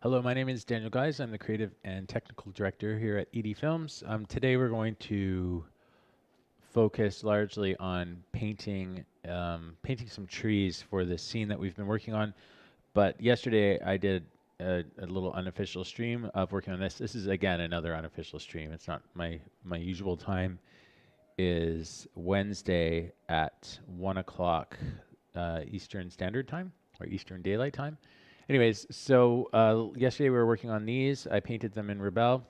Hello, my name is Daniel Guys. I'm the creative and technical director here at ED Films. Today we're going to focus largely on painting some trees for the scene that we've been working on. But yesterday I did a little unofficial stream of working on this. This is again another unofficial stream. It's not my usual time. Is Wednesday at 1 o'clock Eastern Standard Time or Eastern Daylight Time. Anyways, so yesterday we were working on these. I painted them in Rebelle.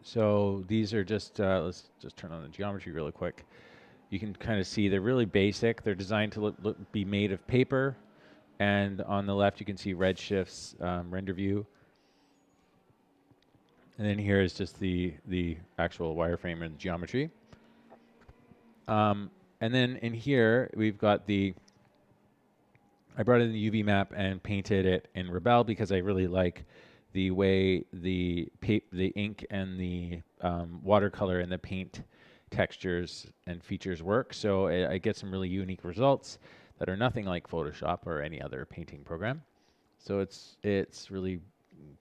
So these are just, let's just turn on the geometry really quick. You can kind of see they're really basic. They're designed to be made of paper. And on the left, you can see Redshift's render view. And then here is just the actual wireframe and geometry. And then in here, we've got I brought in the UV map and painted it in Rebelle because I really like the way the ink and the watercolor and the paint textures and features work. So I get some really unique results that are nothing like Photoshop or any other painting program. So it's really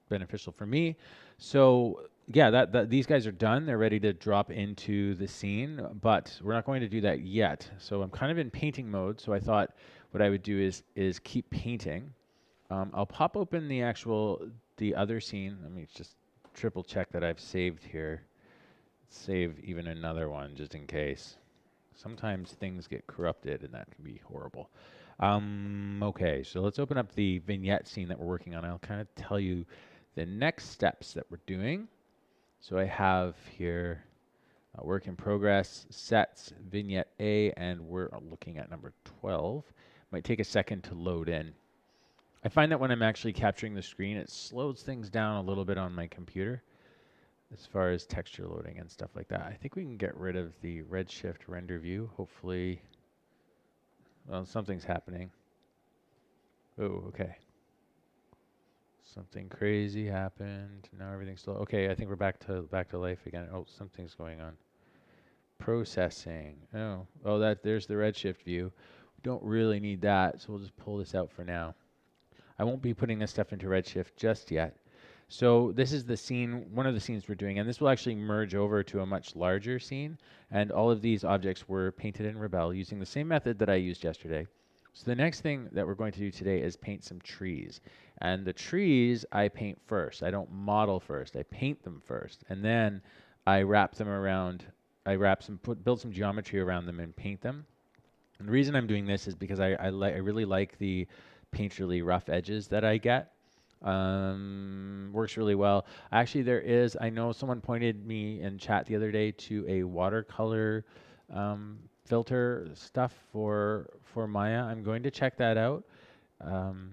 beneficial for me. So yeah, these guys are done. They're ready to drop into the scene, but we're not going to do that yet. So I'm kind of in painting mode. So I thought what I would do is keep painting. I'll pop open the other scene. Let me just triple check that I've saved here. Save even another one just in case. Sometimes things get corrupted and that can be horrible. Okay, so let's open up the vignette scene that we're working on. I'll kind of tell you the next steps that we're doing. So I have here work in progress, sets, vignette A, and we're looking at number 12. Might take a second to load in. I find that when I'm actually capturing the screen, it slows things down a little bit on my computer as far as texture loading and stuff like that. I think we can get rid of the Redshift render view. Hopefully, well, something's happening. Oh, okay. Something crazy happened. Now everything's slow. Okay, I think we're back to life again. Oh, something's going on. Processing. Oh, there's the Redshift view. We don't really need that, so we'll just pull this out for now. I won't be putting this stuff into Redshift just yet. So this is the scene, one of the scenes we're doing, and this will actually merge over to a much larger scene. And all of these objects were painted in Rebelle using the same method that I used yesterday. So the next thing that we're going to do today is paint some trees. And the trees I paint first. I don't model first. I paint them first. And then I wrap them around. Build some geometry around them and paint them. And the reason I'm doing this is because I really like the painterly rough edges that I get. Works really well. Actually, I know someone pointed me in chat the other day to a watercolor filter stuff for Maya. I'm going to check that out.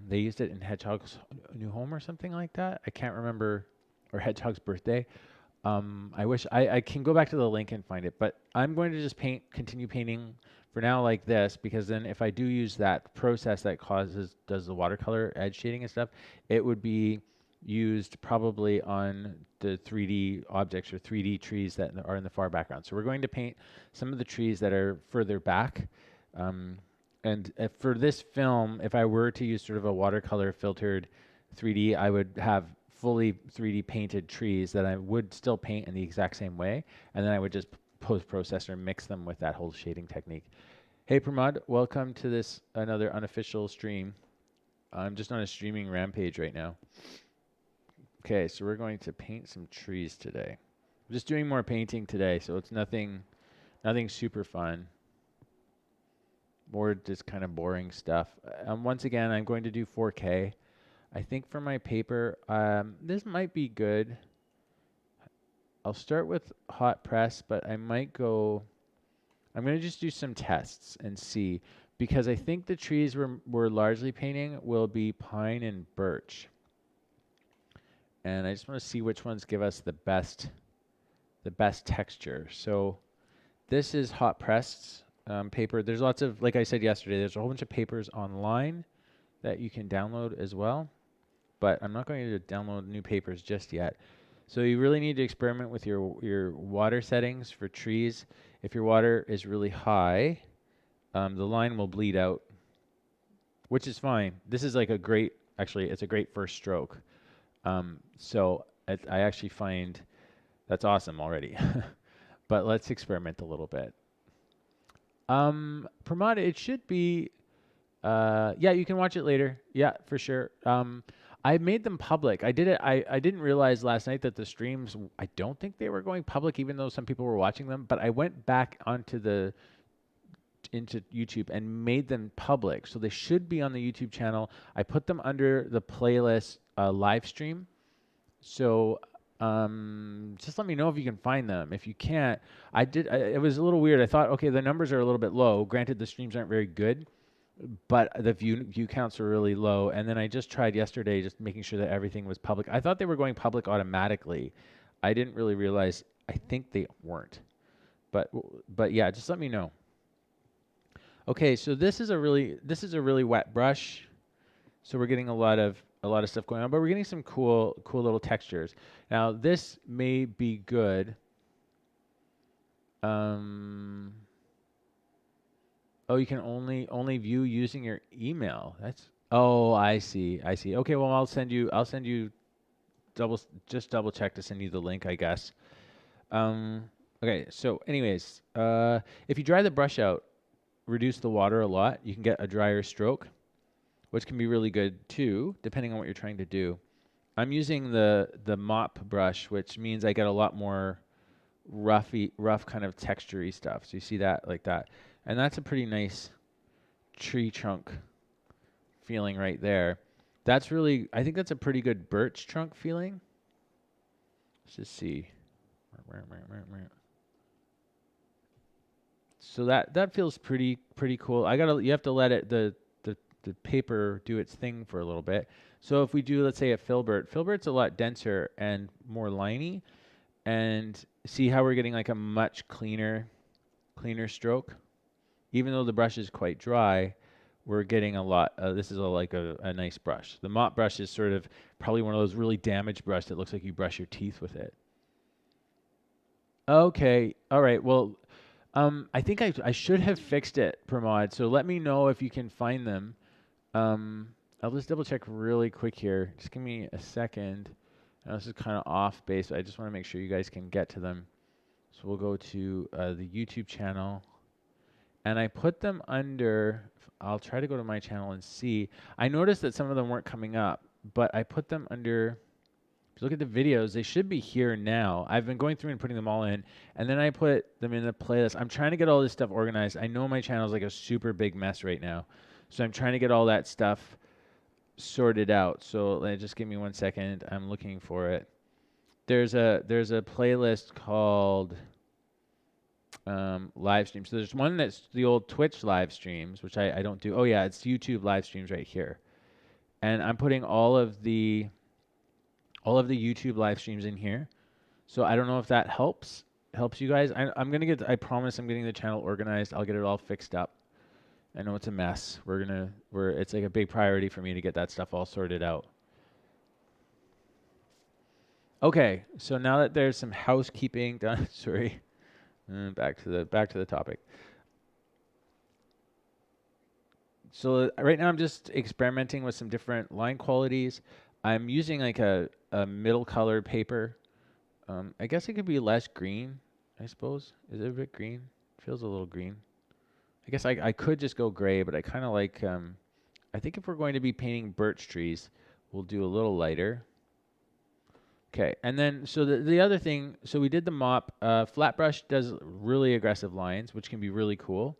They used it in Hedgehog's New Home or something like that. I can't remember, or Hedgehog's birthday. I wish I can go back to the link and find it, but I'm going to just continue painting for now like this, because then if I do use that process that does the watercolor edge shading and stuff, it would be used probably on the 3D objects or 3D trees that are in the far background. So we're going to paint some of the trees that are further back. And for this film, if I were to use sort of a watercolor filtered 3D, I would have fully 3D painted trees that I would still paint in the exact same way, and then I would just post-process or mix them with that whole shading technique. Hey Pramod, welcome to this another unofficial stream. I'm just on a streaming rampage right now. Okay, so we're going to paint some trees today. I'm just doing more painting today, so it's nothing super fun. More just kind of boring stuff. Once again, I'm going to do 4K. I think for my paper, this might be good. I'll start with hot press, but I'm going to just do some tests and see, because I think the trees we're largely painting will be pine and birch. And I just want to see which ones give us the best texture. So this is hot pressed paper. There's lots of, like I said yesterday, there's a whole bunch of papers online that you can download as well, but I'm not going to download new papers just yet. So you really need to experiment with your water settings for trees. If your water is really high, the line will bleed out, which is fine. This is like it's a great first stroke. So I actually find that's awesome already. But let's experiment a little bit. Pramod, it should be. Yeah, you can watch it later. Yeah, for sure. I made them public. I did it. I didn't realize last night that the streams, I don't think they were going public, even though some people were watching them. But I went back into YouTube and made them public. So they should be on the YouTube channel. I put them under the playlist live stream. So just let me know if you can find them. If you can't, it was a little weird. I thought, okay, the numbers are a little bit low. Granted, the streams aren't very good, but the view counts are really low. And then I just tried yesterday, just making sure that everything was public. I thought they were going public automatically. I didn't really realize. I think they weren't. But yeah, just let me know. Okay, so this is a really wet brush. So we're getting a lot of stuff going on, but we're getting some cool little textures. Now this may be good. Oh, you can only view using your email. Oh, I see. Okay, well I'll send you double check to send you the link, I guess. Okay, so anyways, if you dry the brush out, reduce the water a lot, you can get a drier stroke, which can be really good too, depending on what you're trying to do. I'm using the mop brush, which means I get a lot more rough kind of textury stuff. So you see that like that. And that's a pretty nice tree trunk feeling right there. I think that's a pretty good birch trunk feeling. Let's just see. So that feels pretty cool. You have to let it the paper do its thing for a little bit. So if we do, let's say, a filbert's a lot denser and more liney, and see how we're getting like a much cleaner stroke. Even though the brush is quite dry, we're getting a lot. This is a nice brush. The mop brush is sort of probably one of those really damaged brushes that looks like you brush your teeth with it. Okay, all right. Well, I think I should have fixed it, Pramod. So let me know if you can find them. I'll just double check really quick here. Just give me a second. This is kind of off base, but I just want to make sure you guys can get to them. So we'll go to the YouTube channel. And I put them under, I'll try to go to my channel and see. I noticed that some of them weren't coming up, but I put them under, if you look at the videos, they should be here now. I've been going through and putting them all in, and then I put them in the playlist. I'm trying to get all this stuff organized. I know my channel is like a super big mess right now, so I'm trying to get all that stuff sorted out. So just give me 1 second. I'm looking for it. There's a playlist called live streams. So there's one that's the old Twitch live streams, which I don't do. Oh yeah, it's YouTube live streams right here. And I'm putting all of the YouTube live streams in here. So I don't know if that helps you guys. I promise I'm getting the channel organized. I'll get it all fixed up. I know it's a mess. It's like a big priority for me to get that stuff all sorted out. Okay, so now that there's some housekeeping done, sorry. Back to the topic. So right now I'm just experimenting with some different line qualities. I'm using like a middle colored paper. I guess it could be less green, I suppose. Is it a bit green? Feels a little green. I guess I could just go gray, but I kind of like, I think if we're going to be painting birch trees, we'll do a little lighter. Okay, and then so the other thing, so we did the mop. Flat brush does really aggressive lines, which can be really cool,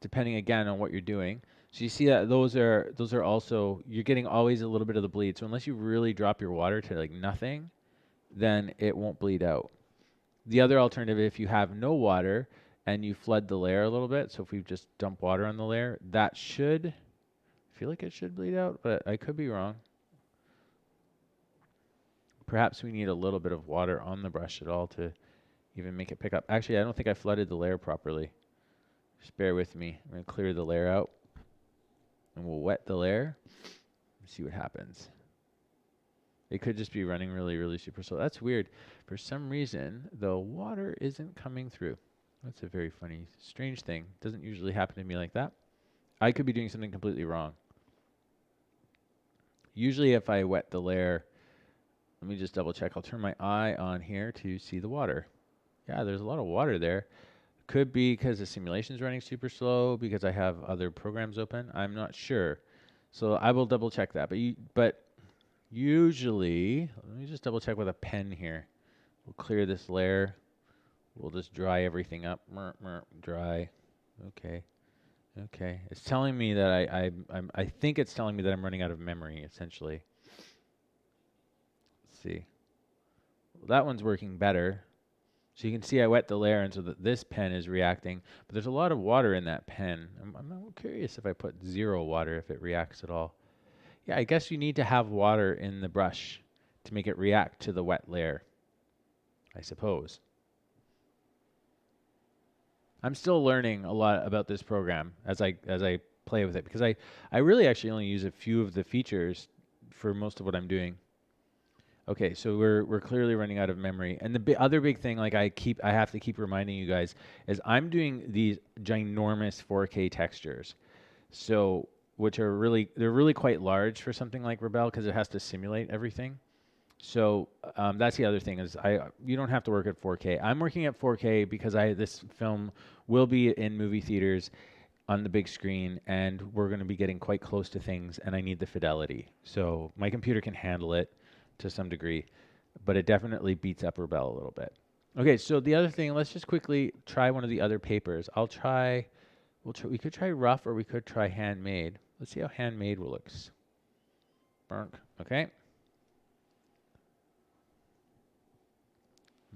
depending again on what you're doing. So you see that those are also, you're getting always a little bit of the bleed. So unless you really drop your water to like nothing, then it won't bleed out. The other alternative, if you have no water and you flood the layer a little bit, so if we just dump water on the layer, that should, I feel like it should bleed out, but I could be wrong. Perhaps we need a little bit of water on the brush at all to even make it pick up. Actually, I don't think I flooded the layer properly. Just bear with me. I'm going to clear the layer out. And we'll wet the layer and see what happens. It could just be running really, really super slow. That's weird. For some reason, the water isn't coming through. That's a very funny, strange thing. Doesn't usually happen to me like that. I could be doing something completely wrong. Usually if I wet the layer, Let me just double check. I'll turn my eye on here to see the water. Yeah, there's a lot of water there. Could be because the simulation's running super slow because I have other programs open. I'm not sure. So I will double check that. But usually, let me just double check with a pen here. We'll clear this layer. We'll just dry everything up. Dry. Okay. Okay. It's telling me that I think it's telling me that I'm running out of memory, essentially. Let's see. Well, that one's working better. So you can see I wet the layer, and so that this pen is reacting. But there's a lot of water in that pen. I'm curious if I put 0 water, if it reacts at all. Yeah, I guess you need to have water in the brush to make it react to the wet layer, I suppose. I'm still learning a lot about this program as I play with it, because I really actually only use a few of the features for most of what I'm doing. Okay, so we're clearly running out of memory. And the other big thing, like I have to keep reminding you guys, is I'm doing these ginormous 4K textures. So which are they're really quite large for something like Rebelle because it has to simulate everything. So that's the other thing is you don't have to work at 4K. I'm working at 4K because this film will be in movie theaters on the big screen, and we're going to be getting quite close to things, and I need the fidelity. So my computer can handle it to some degree, but it definitely beats up Rebelle a little bit. Okay, so the other thing, let's just quickly try one of the other papers. We could try rough or we could try handmade. Let's see how handmade looks. Okay.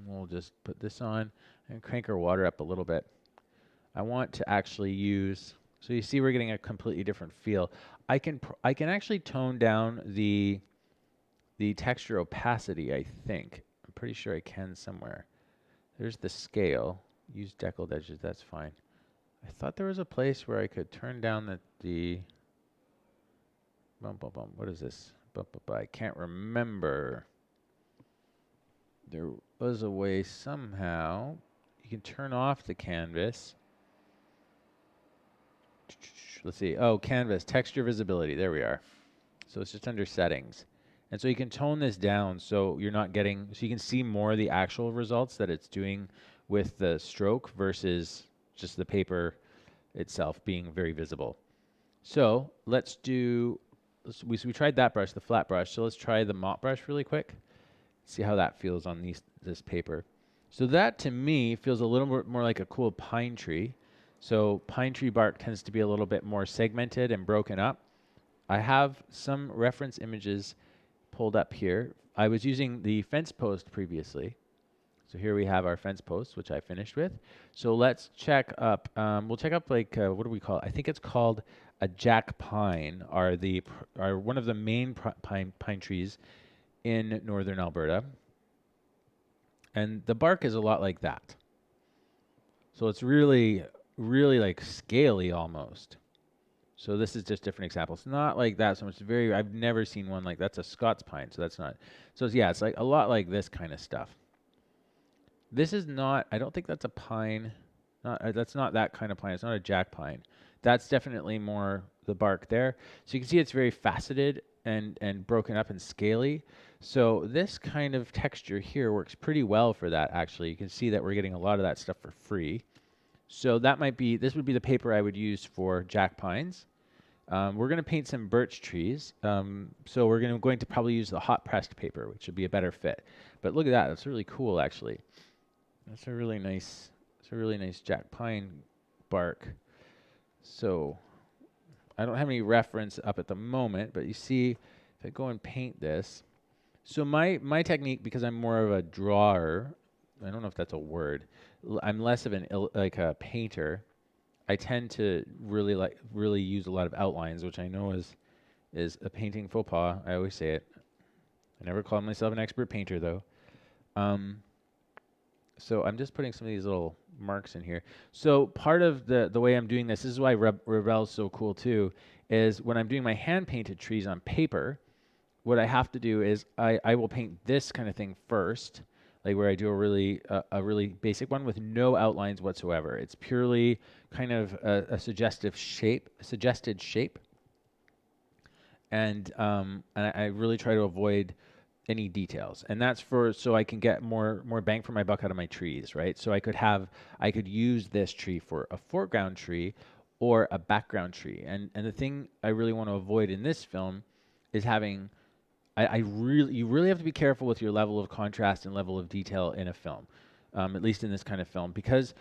We'll just put this on and crank our water up a little bit. I want to actually use, so you see we're getting a completely different feel. I can actually tone down the texture opacity, I think. I'm pretty sure I can somewhere. There's the scale. Use deckled edges, that's fine. I thought there was a place where I could turn down what is this? I can't remember. There was a way somehow you can turn off the canvas. Let's see. Oh, canvas, texture visibility. There we are. So it's just under settings. And so you can tone this down so you're not getting, so you can see more of the actual results that it's doing with the stroke versus just the paper itself being very visible. So we tried that brush, the flat brush. So let's try the mop brush really quick. See how that feels on this paper. So that to me feels a little more like a cool pine tree. So pine tree bark tends to be a little bit more segmented and broken up. I have some reference images pulled up here. I was using the fence post previously. So here we have our fence post, which I finished with. So let's check up, we'll check up like, what do we call it? I think it's called a jack pine, are one of the main pine trees in northern Alberta. And the bark is a lot like that. So it's really, really like scaly almost. So this is just different examples. Not like that so much. I've never seen one like that's a Scots pine, so that's not. So yeah, it's like a lot like this kind of stuff. This is not, I don't think that's a pine. That's not that kind of pine. It's not a jack pine. That's definitely more the bark there. So you can see it's very faceted and broken up and scaly. So this kind of texture here works pretty well for that, actually. You can see that we're getting a lot of that stuff for free. So this would be the paper I would use for jack pines. We're going to paint some birch trees. So we're going to probably use the hot pressed paper, which would be a better fit. But look at that. That's really cool, actually. That's a really nice jack pine bark. So I don't have any reference up at the moment, but you see, if I go and paint this. So my technique, because I'm more of a drawer, I don't know if that's a word. I'm less of a painter. I tend to really use a lot of outlines, which I know is a painting faux pas. I always say it. I never call myself an expert painter, though. So I'm just putting some of these little marks in here. So part of the way I'm doing this is why Rebelle is so cool too, is when I'm doing my hand-painted trees on paper, what I have to do is I will paint this kind of thing first, like where I do a really basic one with no outlines whatsoever. It's purely kind of a suggested shape. And I really try to avoid any details, and that's for so I can get more bang for my buck out of my trees, right? So I could use this tree for a foreground tree or a background tree, and the thing I really want to avoid in this film is having I really you really have to be careful with your level of contrast and level of detail in a film, at least in this kind of film, because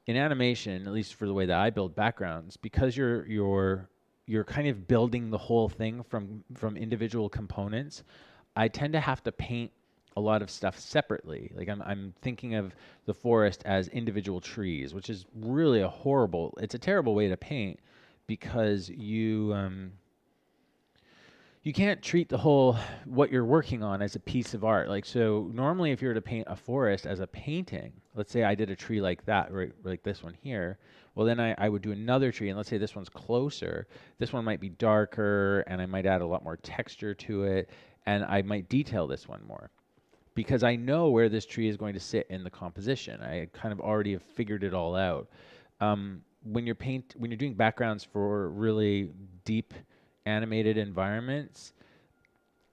in animation, at least for the way that I build backgrounds, because you're kind of building the whole thing from individual components. I tend to have to paint a lot of stuff separately. Like I'm thinking of the forest as individual trees, which is really it's a terrible way to paint because you can't treat the whole what you're working on as a piece of art. Like, so normally if you were to paint a forest as a painting, let's say I did a tree like that, right, like this one here, well then I would do another tree, and let's say this one's closer. This one might be darker, and I might add a lot more texture to it, and I might detail this one more because I know where this tree is going to sit in the composition. I kind of already have figured it all out. When you're doing backgrounds for really deep animated environments,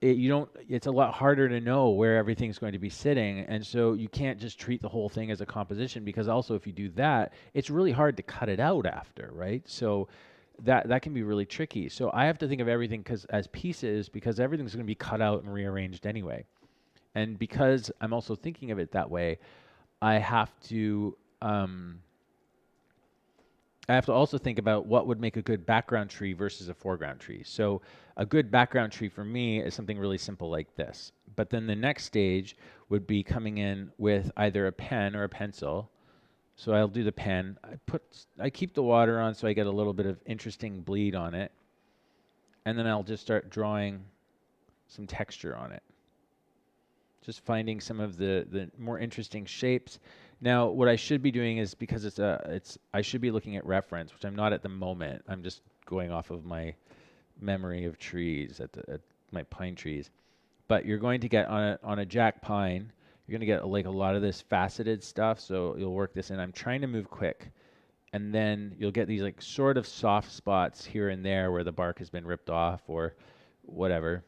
it's a lot harder to know where everything's going to be sitting, and so you can't just treat the whole thing as a composition, because also if you do that, it's really hard to cut it out after, right? So that can be really tricky. So I have to think of everything as pieces, because everything's going to be cut out and rearranged anyway. And because I'm also thinking of it that way, I have to also think about what would make a good background tree versus a foreground tree. So a good background tree for me is something really simple like this. But then the next stage would be coming in with either a pen or a pencil. So I'll do the pen. I keep the water on so I get a little bit of interesting bleed on it. And then I'll just start drawing some texture on it. Just finding some of the more interesting shapes. Now, what I should be doing is, because I should be looking at reference, which I'm not at the moment. I'm just going off of my memory of trees at my pine trees. But you're going to get on a jack pine, you're going to get like a lot of this faceted stuff. So you'll work this in. I'm trying to move quick, and then you'll get these like sort of soft spots here and there where the bark has been ripped off or whatever.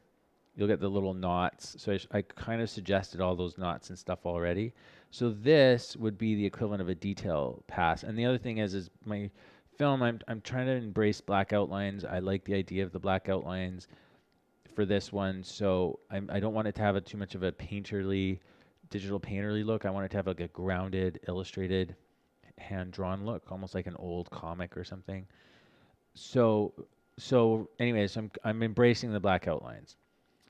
You'll get the little knots. So I kind of suggested all those knots and stuff already. So this would be the equivalent of a detail pass. And the other thing is my film, I'm trying to embrace black outlines. I like the idea of the black outlines for this one. So I don't want it to have too much of a digital painterly look. I want it to have like a grounded, illustrated, hand-drawn look, almost like an old comic or something. So anyways, I'm embracing the black outlines.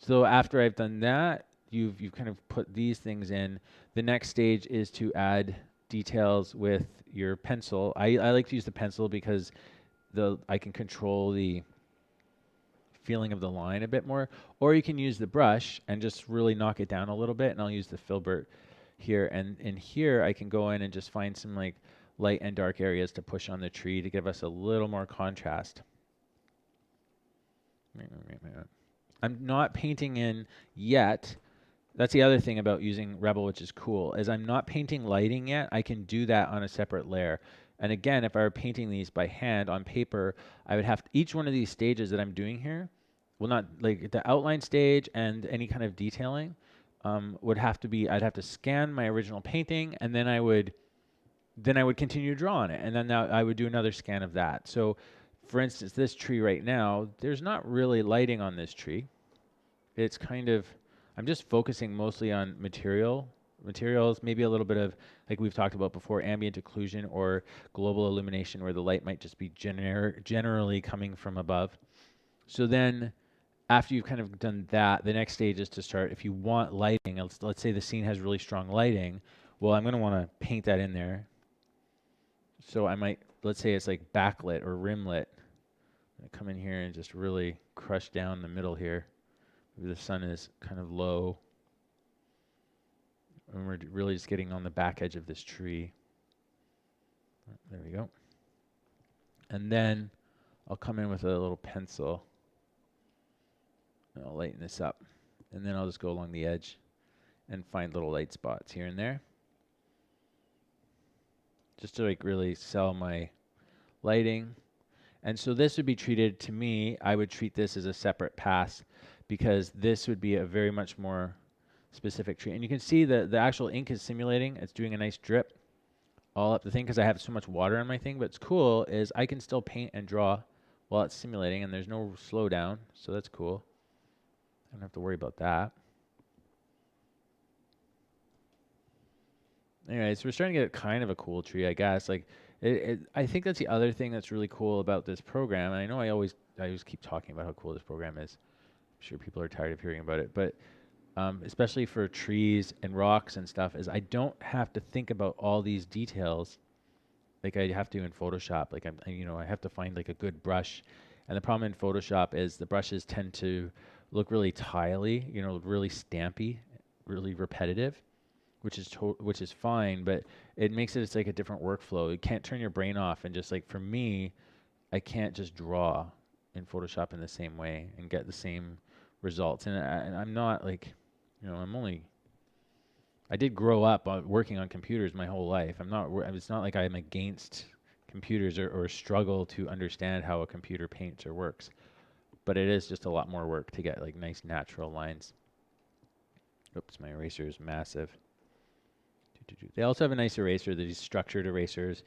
So after I've done that, you've kind of put these things in. The next stage is to add details with your pencil. I like to use the pencil because I can control the feeling of the line a bit more. Or you can use the brush and just really knock it down a little bit, and I'll use the filbert here. And in here, I can go in and just find some like light and dark areas to push on the tree to give us a little more contrast. I'm not painting in yet. That's the other thing about using Rebel, which is cool, is I'm not painting lighting yet. I can do that on a separate layer. And again, if I were painting these by hand on paper, I would have each one of these stages that I'm doing here, well, not like the outline stage and any kind of detailing, would have to be, I'd have to scan my original painting, and then I would continue to draw on it, and then I would do another scan of that. So for instance, this tree right now, there's not really lighting on this tree. It's kind of, I'm just focusing mostly on materials, maybe a little bit of, like we've talked about before, ambient occlusion or global illumination, where the light might just be generally coming from above. So then after you've kind of done that, the next stage is to start, if you want lighting, let's say the scene has really strong lighting, well, I'm going to want to paint that in there. So I might, let's say it's like backlit or rimlit. I come in here and just really crush down the middle here. Maybe the sun is kind of low, and we're really just getting on the back edge of this tree. There we go. And then I'll come in with a little pencil, and I'll lighten this up. And then I'll just go along the edge and find little light spots here and there, just to like really sell my lighting. And so this would be treated, to me, I would treat this as a separate pass, because this would be a very much more specific tree. And you can see the actual ink is simulating. It's doing a nice drip all up the thing because I have so much water on my thing. But what's cool is I can still paint and draw while it's simulating, and there's no slowdown. So that's cool. I don't have to worry about that. Anyways, we're starting to get kind of a cool tree, I guess. Like, I think that's the other thing that's really cool about this program. And I know I always keep talking about how cool this program is. I'm sure people are tired of hearing about it, but especially for trees and rocks and stuff, is I don't have to think about all these details like I have to in Photoshop. Like I have to find like a good brush. And the problem in Photoshop is the brushes tend to look really tiley, really stampy, really repetitive, which is fine, but it makes it's like a different workflow. You can't turn your brain off and just like for me, I can't just draw in Photoshop in the same way and get the same results. And I'm not like, I did grow up working on computers my whole life. It's not like I'm against computers or struggle to understand how a computer paints or works. But it is just a lot more work to get like nice natural lines. Oops, my eraser is massive. They also have a nice eraser, these structured erasers.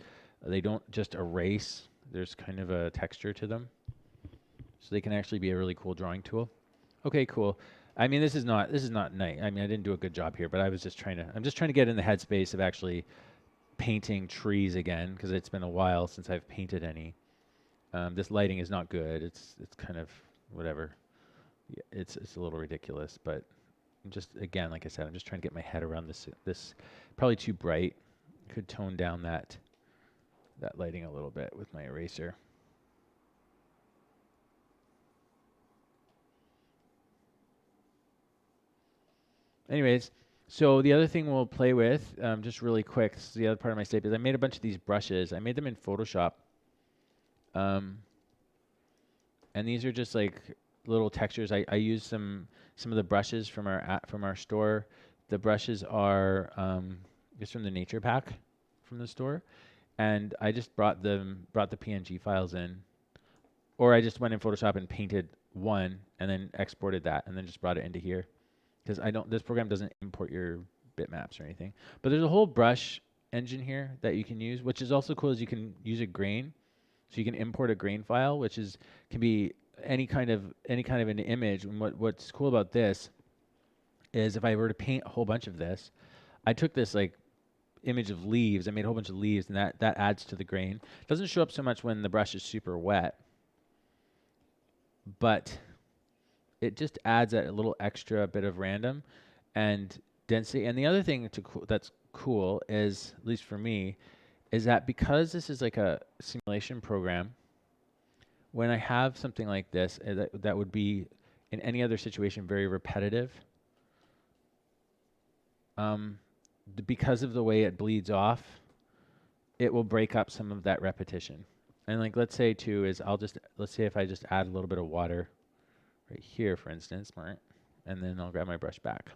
They don't just erase, there's kind of a texture to them. So they can actually be a really cool drawing tool. Okay, cool. I mean, this is not nice. I mean, I didn't do a good job here, but I'm just trying to get in the headspace of actually painting trees again, because it's been a while since I've painted any. This lighting is not good. It's kind of whatever. Yeah, it's a little ridiculous, but I'm just, again, like I said, I'm just trying to get my head around this probably too bright. Could tone down that lighting a little bit with my eraser. Anyways, so the other thing we'll play with, just really quick, this is the other part of my step, is I made a bunch of these brushes. I made them in Photoshop. And these are just like little textures. I used some of the brushes from our store. The brushes are just from the nature pack from the store, and I just brought the PNG files in, or I just went in Photoshop and painted one, and then exported that, and then just brought it into here, because this program doesn't import your bitmaps or anything. But there's a whole brush engine here that you can use, which is also cool. Is you can use a grain. So you can import a grain file, which can be any kind of an image. And what's cool about this is if I were to paint a whole bunch of this, I took this like image of leaves, I made a whole bunch of leaves, and that adds to the grain. It doesn't show up so much when the brush is super wet, but it just adds a little extra bit of random and density. And the other thing that's cool is, at least for me, is that because this is like a simulation program, when I have something like this, that would be in any other situation very repetitive, because of the way it bleeds off, it will break up some of that repetition. And like, let's say too, let's say if I just add a little bit of water right here, for instance, and then I'll grab my brush back.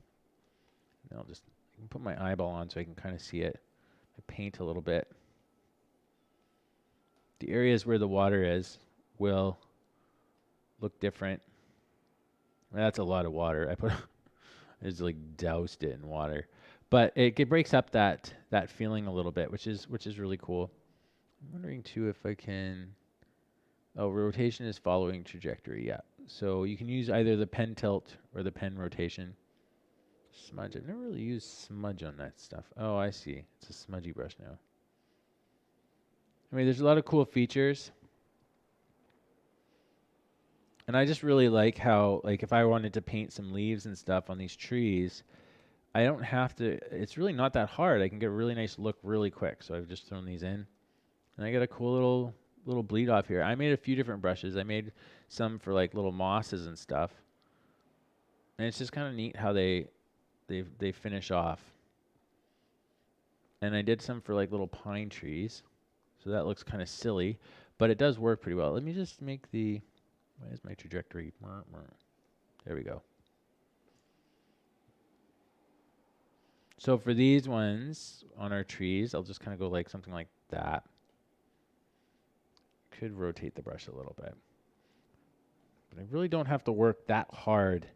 And I can put my eyeball on so I can kind of see it. I paint a little bit. The areas where the water is will look different. That's a lot of water. I just like doused it in water, but it breaks up that feeling a little bit, which is really cool. I'm wondering too if I can. Oh, rotation is following trajectory. Yeah, so you can use either the pen tilt or the pen rotation. Smudge. I've never really used smudge on that stuff. Oh, I see. It's a smudgy brush now. I mean, there's a lot of cool features. And I just really like how, like, if I wanted to paint some leaves and stuff on these trees, I don't have to, it's really not that hard. I can get a really nice look really quick. So I've just thrown these in. And I got a cool little bleed off here. I made a few different brushes. I made some for like little mosses and stuff. And it's just kind of neat how they finish off. And I did some for like little pine trees. So that looks kind of silly, but it does work pretty well. Let me just make why is my trajectory? There we go. So for these ones on our trees, I'll just kind of go like something like that. Could rotate the brush a little bit. But I really don't have to work that hard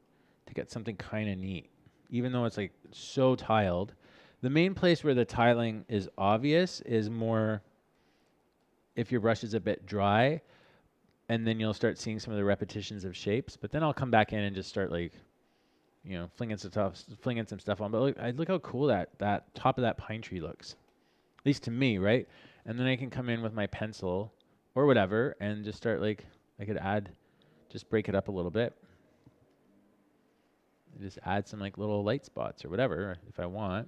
to get something kind of neat. even though it's like so tiled. The main place where the tiling is obvious is more if your brush is a bit dry, and then you'll start seeing some of the repetitions of shapes. But then I'll come back in and just start like, you know, flinging some stuff on. But look how cool that top of that pine tree looks, at least to me, right? And then I can come in with my pencil or whatever and just start like, I could just break it up a little bit. Just add some like little light spots or whatever if I want.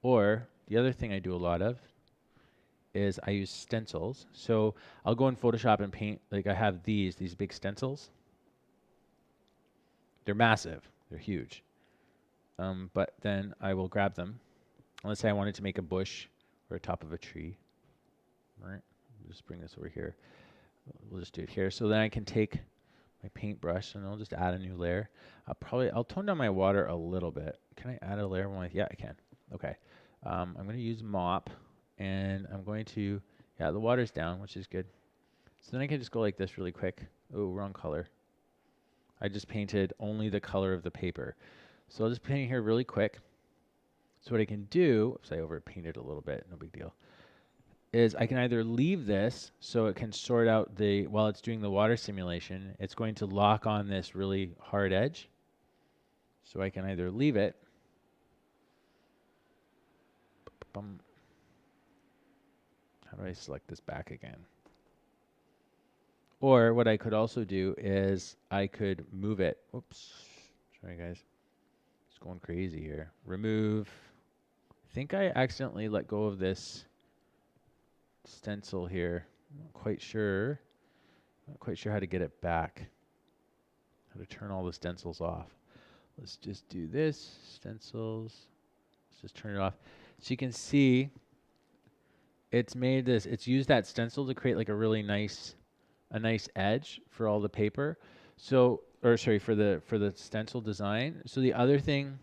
Or the other thing I do a lot of is I use stencils. So I'll go in Photoshop and paint, like I have these big stencils. They're massive, they're huge. But then I will grab them. Let's say I wanted to make a bush or a top of a tree. All right, just bring this over here. We'll just do it here. So then I can take my paintbrush and I'll just add a new layer. I'll tone down my water a little bit. Can I add a layer? Yeah, I can. Okay. I'm going to use mop and I'm going to, yeah, the water's down, which is good. So then I can just go like this really quick. Oh, wrong color. I just painted only the color of the paper. So I'll just paint here really quick. So what I can do, oops, I overpainted a little bit, no big deal, is I can either leave this so it can sort out while it's doing the water simulation, it's going to lock on this really hard edge. So I can either leave it. How do I select this back again? Or what I could also do is I could move it. Oops, sorry guys. It's going crazy here. Remove. I think I accidentally let go of this stencil here. I'm not quite sure how to get it back. How to turn all the stencils off. Let's just do this, stencils. Let's just turn it off. So you can see it's used that stencil to create like a really nice edge for all the paper. So, or sorry, for the stencil design. So the other thing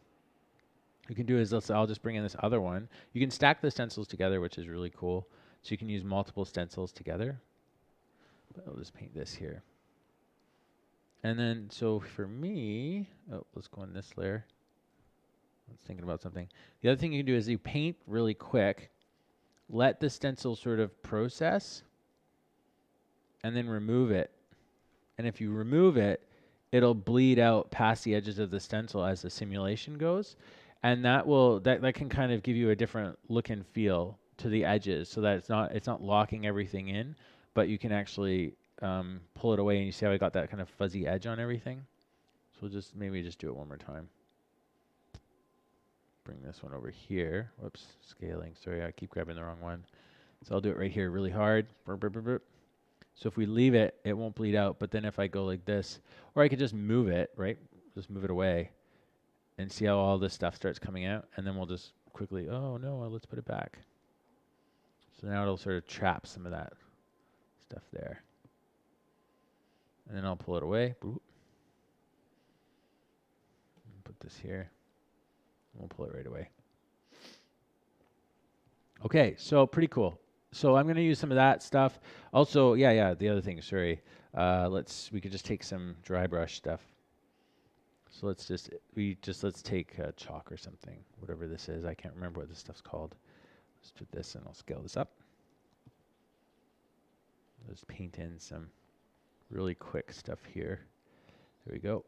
you can do is I'll just bring in this other one. You can stack the stencils together, which is really cool. So you can use multiple stencils together. But I'll just paint this here. And then, so for me, let's go on this layer. I was thinking about something. The other thing you can do is you paint really quick, let the stencil sort of process, and then remove it. And if you remove it, it'll bleed out past the edges of the stencil as the simulation goes. And that can kind of give you a different look and feel to the edges so that it's not locking everything in, but you can actually pull it away and you see how I got that kind of fuzzy edge on everything. So we'll maybe just do it one more time. Bring this one over here. Whoops, scaling. Sorry, I keep grabbing the wrong one. So I'll do it right here really hard. Burp, burp, burp, burp. So if we leave it, it won't bleed out. But then if I go like this, or I could just move it, right? Just move it away and see how all this stuff starts coming out. And then we'll just quickly, oh no, let's put it back. So now it'll sort of trap some of that stuff there. And then I'll pull it away. Boop. Put this here. We'll pull it right away. Okay, so pretty cool. So I'm going to use some of that stuff. Also, yeah, the other thing, sorry. We could just take some dry brush stuff. So let's take chalk or something, whatever this is. I can't remember what this stuff's called. Let's put this and I'll scale this up. Let's paint in some really quick stuff here. There we go.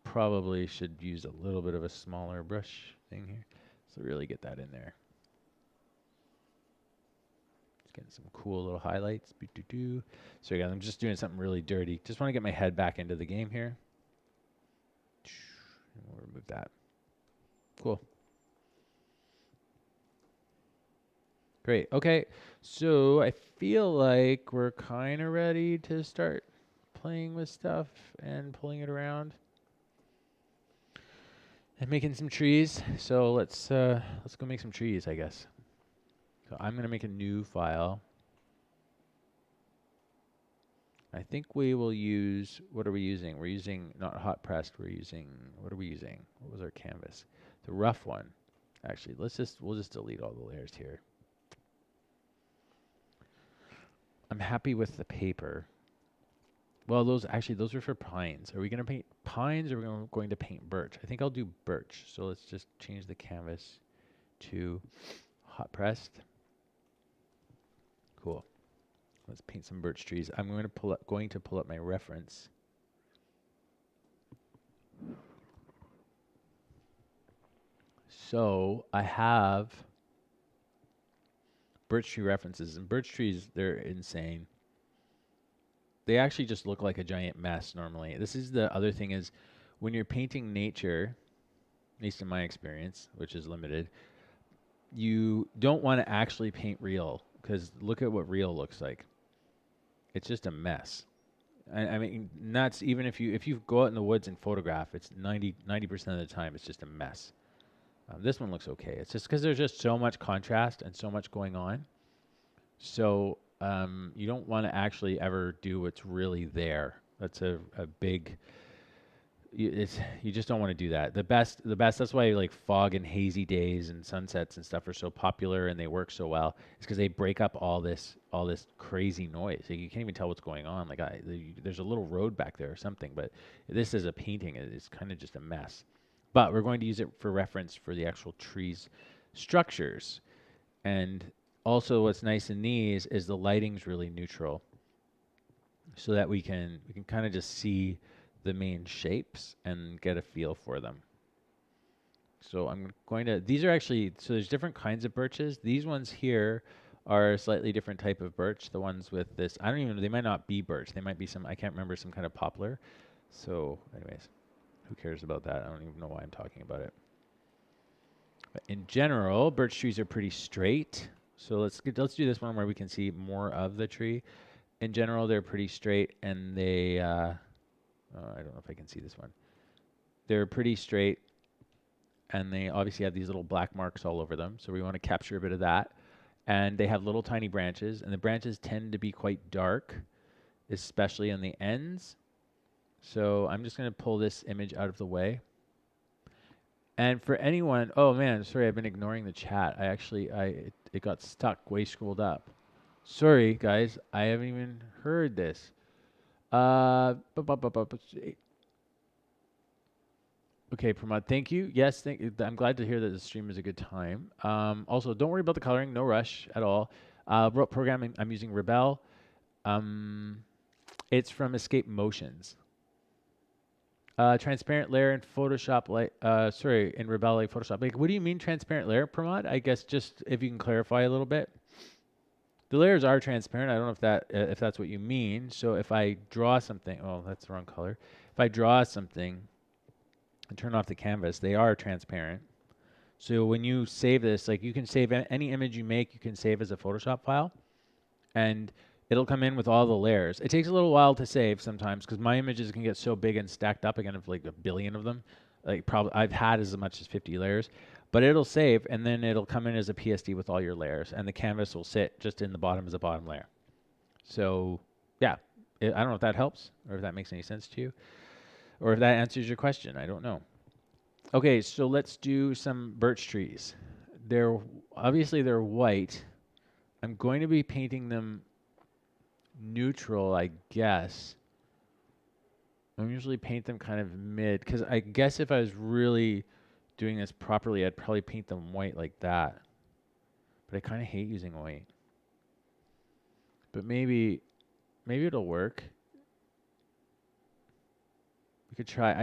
Probably should use a little bit of a smaller brush thing here. So really get that in there. Just getting some cool little highlights. So again, I'm just doing something really dirty. Just want to get my head back into the game here. And we'll remove that. Cool. Great. Okay. So I feel like we're kind of ready to start playing with stuff and pulling it around. And making some trees. So let's go make some trees, I guess. So I'm going to make a new file. I think we will use, what are we using? We're using not hot pressed, what are we using? What was our canvas? The rough one. Actually, we'll just delete all the layers here. I'm happy with the paper. Well, those are for pines. Are we gonna paint pines or are we going to paint birch? I think I'll do birch. So let's just change the canvas to hot pressed. Cool. Let's paint some birch trees. I'm going to pull up my reference. So I have birch tree references, and birch trees, they're insane. They actually just look like a giant mess normally. This is the other thing is when you're painting nature, at least in my experience, which is limited, you don't want to actually paint real because look at what real looks like. It's just a mess. I mean, that's even if you go out in the woods and photograph, it's 90% of the time it's just a mess. This one looks okay. It's just because there's just so much contrast and so much going on. So you don't want to actually ever do what's really there. That's a big. You just don't want to do that. The best. That's why like fog and hazy days and sunsets and stuff are so popular and they work so well. It's because they break up all this crazy noise. Like you can't even tell what's going on. Like there's a little road back there or something, but this is a painting. It's kind of just a mess. But we're going to use it for reference for the actual trees structures. And also what's nice in these is the lighting's really neutral so that we can kind of just see the main shapes and get a feel for them. So I'm going to, these are actually, so there's different kinds of birches. These ones here are a slightly different type of birch. The ones with this, I don't even know, they might not be birch. They might be some, I can't remember, some kind of poplar. So anyways. Who cares about that? I don't even know why I'm talking about it. But in general, birch trees are pretty straight. So let's do this one where we can see more of the tree. In general, they're pretty straight, and they I don't know if I can see this one. They're pretty straight, and they obviously have these little black marks all over them. So we want to capture a bit of that. And they have little tiny branches, and the branches tend to be quite dark, especially on the ends. So I'm just going to pull this image out of the way. And for anyone, oh man, sorry, I've been ignoring the chat. It got stuck way scrolled up. Sorry, guys, I haven't even heard this. Okay, Pramod, thank you. Yes, I'm glad to hear that the stream is a good time. Also, don't worry about the coloring, no rush at all. Programming, I'm using Rebelle. It's from Escape Motions. Transparent layer in Photoshop, in Rebelle like Photoshop. Like, what do you mean transparent layer, Pramod? I guess just if you can clarify a little bit. The layers are transparent. I don't know if that's what you mean. So if I draw something, oh, that's the wrong color. If I draw something and turn off the canvas, they are transparent. So when you save this, like you can save any image you make, you can save as a Photoshop file, and it'll come in with all the layers. It takes a little while to save sometimes because my images can get so big and stacked up again of like a billion of them. Like probably I've had as much as 50 layers, but it'll save and then it'll come in as a PSD with all your layers, and the canvas will sit just in the bottom as a bottom layer. So yeah, I don't know if that helps or if that makes any sense to you or if that answers your question. I don't know. Okay, so let's do some birch trees. They're white. I'm going to be painting them neutral, I guess. I usually paint them kind of mid, because I guess if I was really doing this properly, I'd probably paint them white like that. But I kind of hate using white. But maybe it'll work. We could try.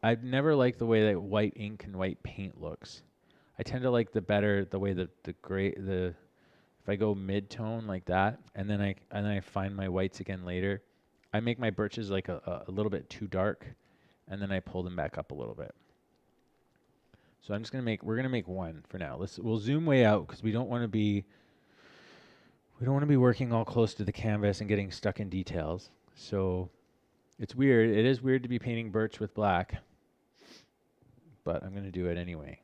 I've never liked the way that white ink and white paint looks. I tend to like the way the gray, if I go mid-tone like that, and then I find my whites again later, I make my birches like a little bit too dark, and then I pull them back up a little bit. So we're gonna make one for now. We'll zoom way out because we don't want to be working all close to the canvas and getting stuck in details. So it's weird. It is weird to be painting birch with black, but I'm gonna do it anyway.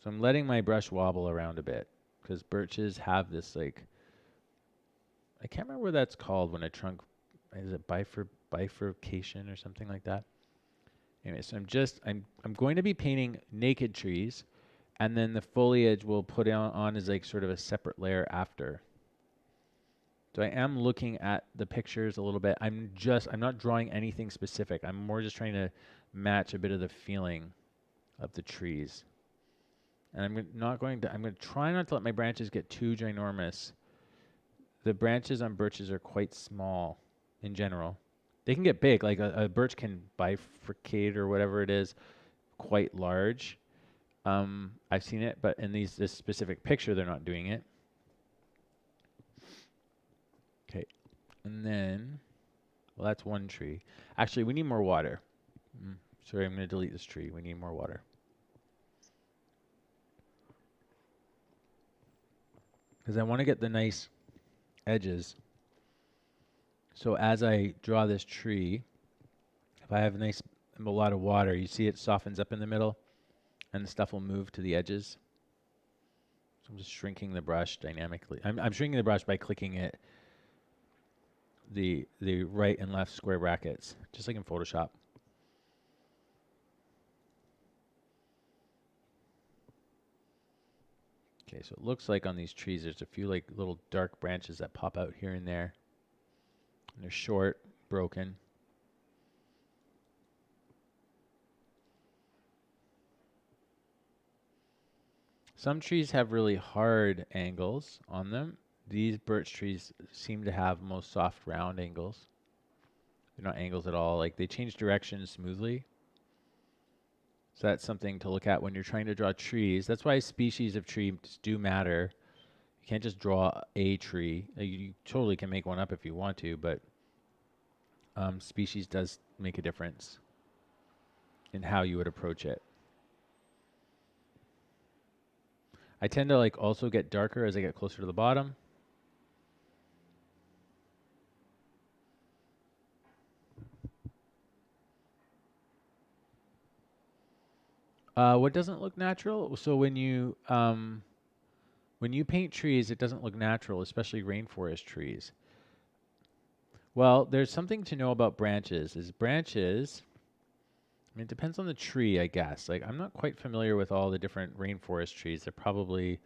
So I'm letting my brush wobble around a bit because birches have this like, I can't remember what that's called when a trunk, is it bifurcation or something like that? Anyway, so I'm going to be painting naked trees, and then the foliage will put on as like sort of a separate layer after. So I am looking at the pictures a little bit. I'm not drawing anything specific. I'm more just trying to match a bit of the feeling of the trees. And I'm going to try not to let my branches get too ginormous. The branches on birches are quite small in general. They can get big, like a birch can bifurcate or whatever it is, quite large. I've seen it, but in this specific picture, they're not doing it. Okay, and then, well, that's one tree. Actually, we need more water. Sorry, I'm going to delete this tree. We need more water. Because I want to get the nice edges. So as I draw this tree, if I have a lot of water, you see it softens up in the middle, and the stuff will move to the edges. So I'm just shrinking the brush dynamically. I'm shrinking the brush by clicking it, the right and left square brackets, just like in Photoshop. Okay, so it looks like on these trees there's a few like little dark branches that pop out here and there. And they're short, broken. Some trees have really hard angles on them. These birch trees seem to have most soft round angles. They're not angles at all. Like they change direction smoothly. So that's something to look at when you're trying to draw trees. That's why species of trees do matter. You can't just draw a tree. You totally can make one up if you want to, but species does make a difference in how you would approach it. I tend to like also get darker as I get closer to the bottom. What doesn't look natural? So when you paint trees, it doesn't look natural, especially rainforest trees. Well, there's something to know about branches. I mean, it depends on the tree, I guess. Like, I'm not quite familiar with all the different rainforest trees. They're probably,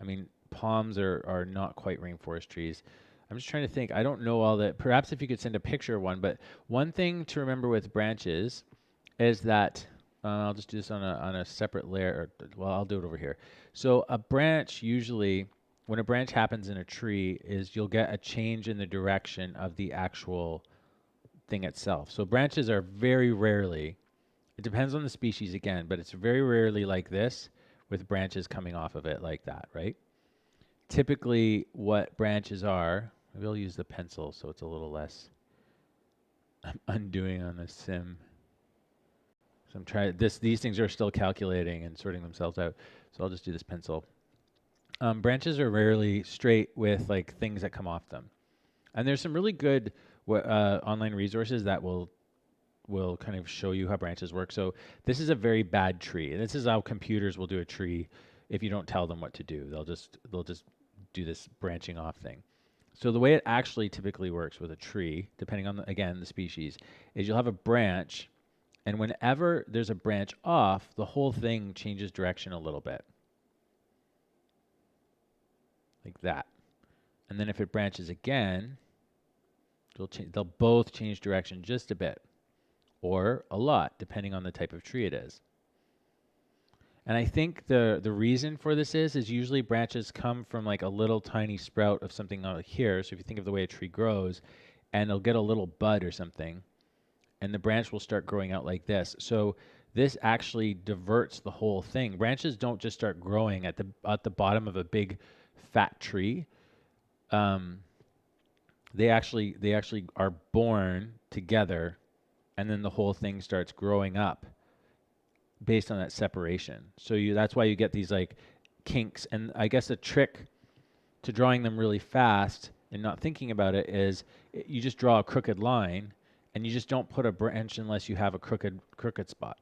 I mean, palms are not quite rainforest trees. I'm just trying to think. I don't know all that. Perhaps if you could send a picture of one. But one thing to remember with branches is that I'll just do this on a separate layer. Well, I'll do it over here. So a branch usually, when a branch happens in a tree, is you'll get a change in the direction of the actual thing itself. So branches are very rarely, it depends on the species again, but it's very rarely like this with branches coming off of it like that, right? Typically what branches are, maybe I'll use the pencil so it's a little less, I'm undoing on the sim. So I'm trying, these things are still calculating and sorting themselves out. So I'll just do this pencil. Branches are rarely straight with like things that come off them. And there's some really good online resources that will kind of show you how branches work. So this is a very bad tree. This is how computers will do a tree if you don't tell them what to do. They'll just do this branching off thing. So the way it actually typically works with a tree, depending on, again, the species, is you'll have a branch, and whenever there's a branch off, the whole thing changes direction a little bit. Like that. And then if it branches again, they'll both change direction just a bit, or a lot, depending on the type of tree it is. And I think the reason for this is usually branches come from like a little tiny sprout of something out here. So if you think of the way a tree grows, and it'll get a little bud or something, and the branch will start growing out like this. So this actually diverts the whole thing. Branches don't just start growing at the bottom of a big fat tree. They actually are born together, and then the whole thing starts growing up based on that separation. So that's why you get these like kinks. And I guess the trick to drawing them really fast and not thinking about it is you just draw a crooked line, and you just don't put a branch unless you have a crooked spot.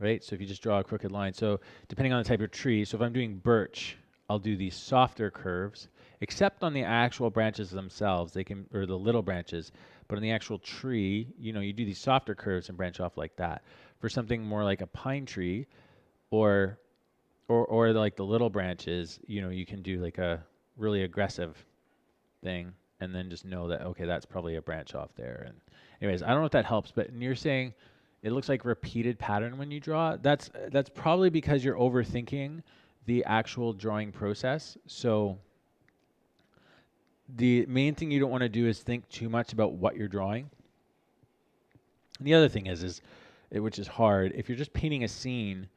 Right? So if you just draw a crooked line. So depending on the type of tree, so if I'm doing birch, I'll do these softer curves, except on the actual branches themselves, or the little branches, but on the actual tree, you do these softer curves and branch off like that. For something more like a pine tree, or like the little branches, you can do like a really aggressive thing, and then just know that, okay, that's probably a branch off there. And anyways, I don't know if that helps, but you're saying it looks like repeated pattern when you draw. That's probably because you're overthinking the actual drawing process. So the main thing you don't want to do is think too much about what you're drawing. And the other thing is which is hard, if you're just painting a scene,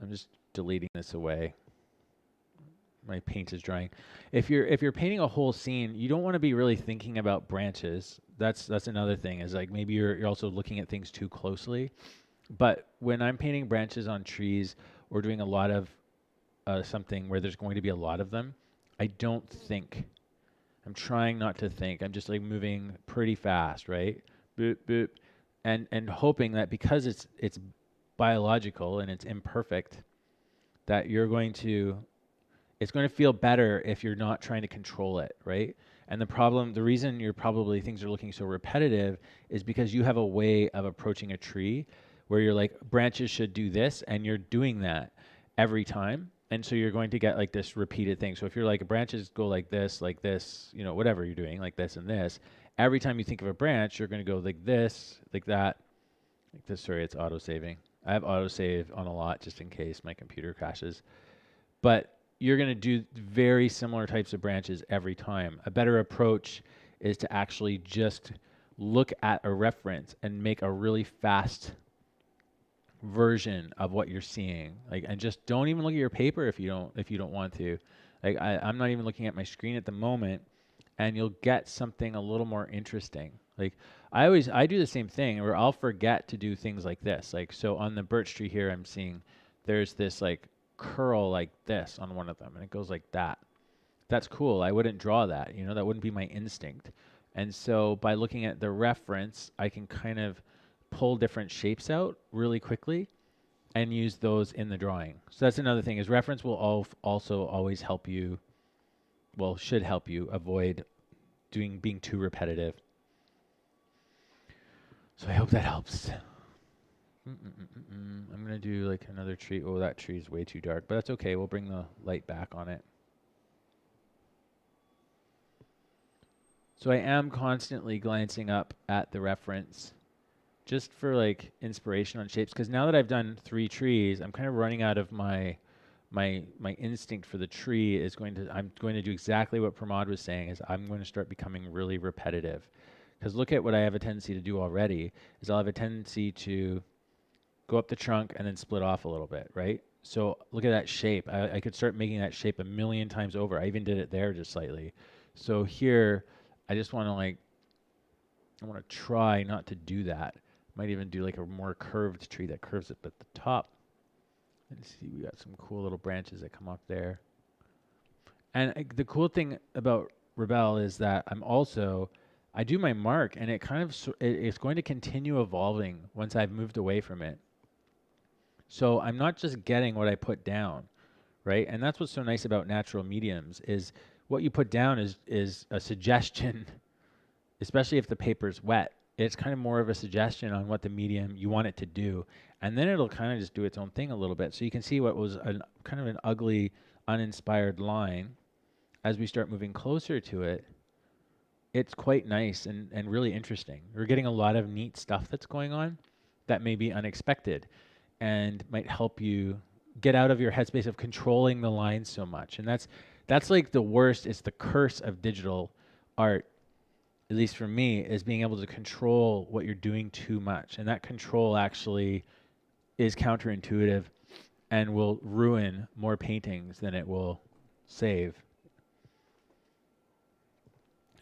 I'm just deleting this away. My paint is drying. If you're painting a whole scene, you don't want to be really thinking about branches. That's another thing, is like maybe you're also looking at things too closely. But when I'm painting branches on trees or doing a lot of something where there's going to be a lot of them, I don't think. I'm trying not to think. I'm just like moving pretty fast, right? Boop boop, and hoping that because it's biological and it's imperfect, that it's going to feel better if you're not trying to control it, right? And the reason things are looking so repetitive is because you have a way of approaching a tree where you're like, branches should do this, and you're doing that every time. And so you're going to get like this repeated thing. So if you're like, branches go like this, whatever you're doing, like this and this, every time you think of a branch, you're going to go like this, like that, like this. Sorry, it's auto-saving. I have autosave on a lot just in case my computer crashes. But you're going to do very similar types of branches every time. A better approach is to actually just look at a reference and make a really fast version of what you're seeing. Like, and just don't even look at your paper if you don't want to. Like, I'm not even looking at my screen at the moment, and you'll get something a little more interesting. Like, I do the same thing where I'll forget to do things like this. Like, so on the birch tree here, I'm seeing there's this like curl like this on one of them, and it goes like that. That's cool. I wouldn't draw that, that wouldn't be my instinct. And so by looking at the reference, I can kind of pull different shapes out really quickly and use those in the drawing. So that's another thing, is reference will also always help you, should help you avoid being too repetitive. So I hope that helps. I'm going to do like another tree. Oh, that tree is way too dark, but that's okay. We'll bring the light back on it. So I am constantly glancing up at the reference just for like inspiration on shapes, because now that I've done 3 trees, I'm kind of running out of my instinct for the tree. I'm going to do exactly what Pramod was saying, is I'm going to start becoming really repetitive. Because look at what I have a tendency to do already, is I'll have a tendency to go up the trunk and then split off a little bit, right? So look at that shape. I could start making that shape a million times over. I even did it there just slightly. So here, I just want to try not to do that. Might even do like a more curved tree that curves it at the top. Let's see, we got some cool little branches that come up there. And the cool thing about Rebelle is that I do my mark, and it's going to continue evolving once I've moved away from it. So I'm not just getting what I put down, right? And that's what's so nice about natural mediums, is what you put down is a suggestion, especially if the paper's wet. It's kind of more of a suggestion on what the medium you want it to do. And then it'll kind of just do its own thing a little bit. So you can see what was kind of an ugly, uninspired line. As we start moving closer to it, it's quite nice and really interesting. We're getting a lot of neat stuff that's going on that may be unexpected and might help you get out of your headspace of controlling the lines so much. And that's like the worst. It's the curse of digital art, at least for me, is being able to control what you're doing too much. And that control actually is counterintuitive and will ruin more paintings than it will save.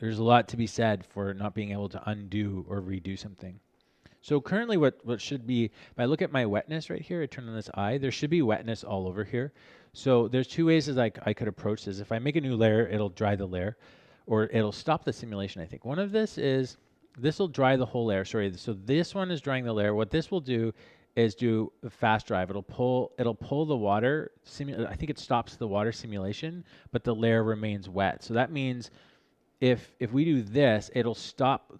There's a lot to be said for not being able to undo or redo something. So currently what should be, if I look at my wetness right here, I turn on this eye, there should be wetness all over here. So there's 2 ways I could approach this. If I make a new layer, it'll dry the layer, or it'll stop the simulation, I think. One of this will dry the whole layer. Sorry, so this one is drying the layer. What this will do is do a fast drive. It'll pull the water, I think it stops the water simulation, but the layer remains wet. So that means if we do this, it'll stop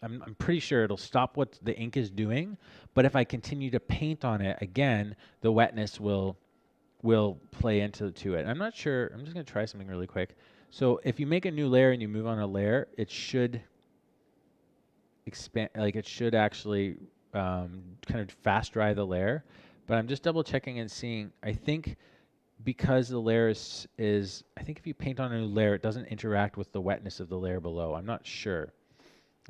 I'm pretty sure it'll stop what the ink is doing, but if I continue to paint on it again, the wetness will play into it. I'm not sure. I'm just going to try something really quick. So if you make a new layer and you move on a layer, it should expand, like it should actually kind of fast dry the layer. But I'm just double checking and seeing, I think because the layer is, I think if you paint on a new layer, it doesn't interact with the wetness of the layer below. I'm not sure.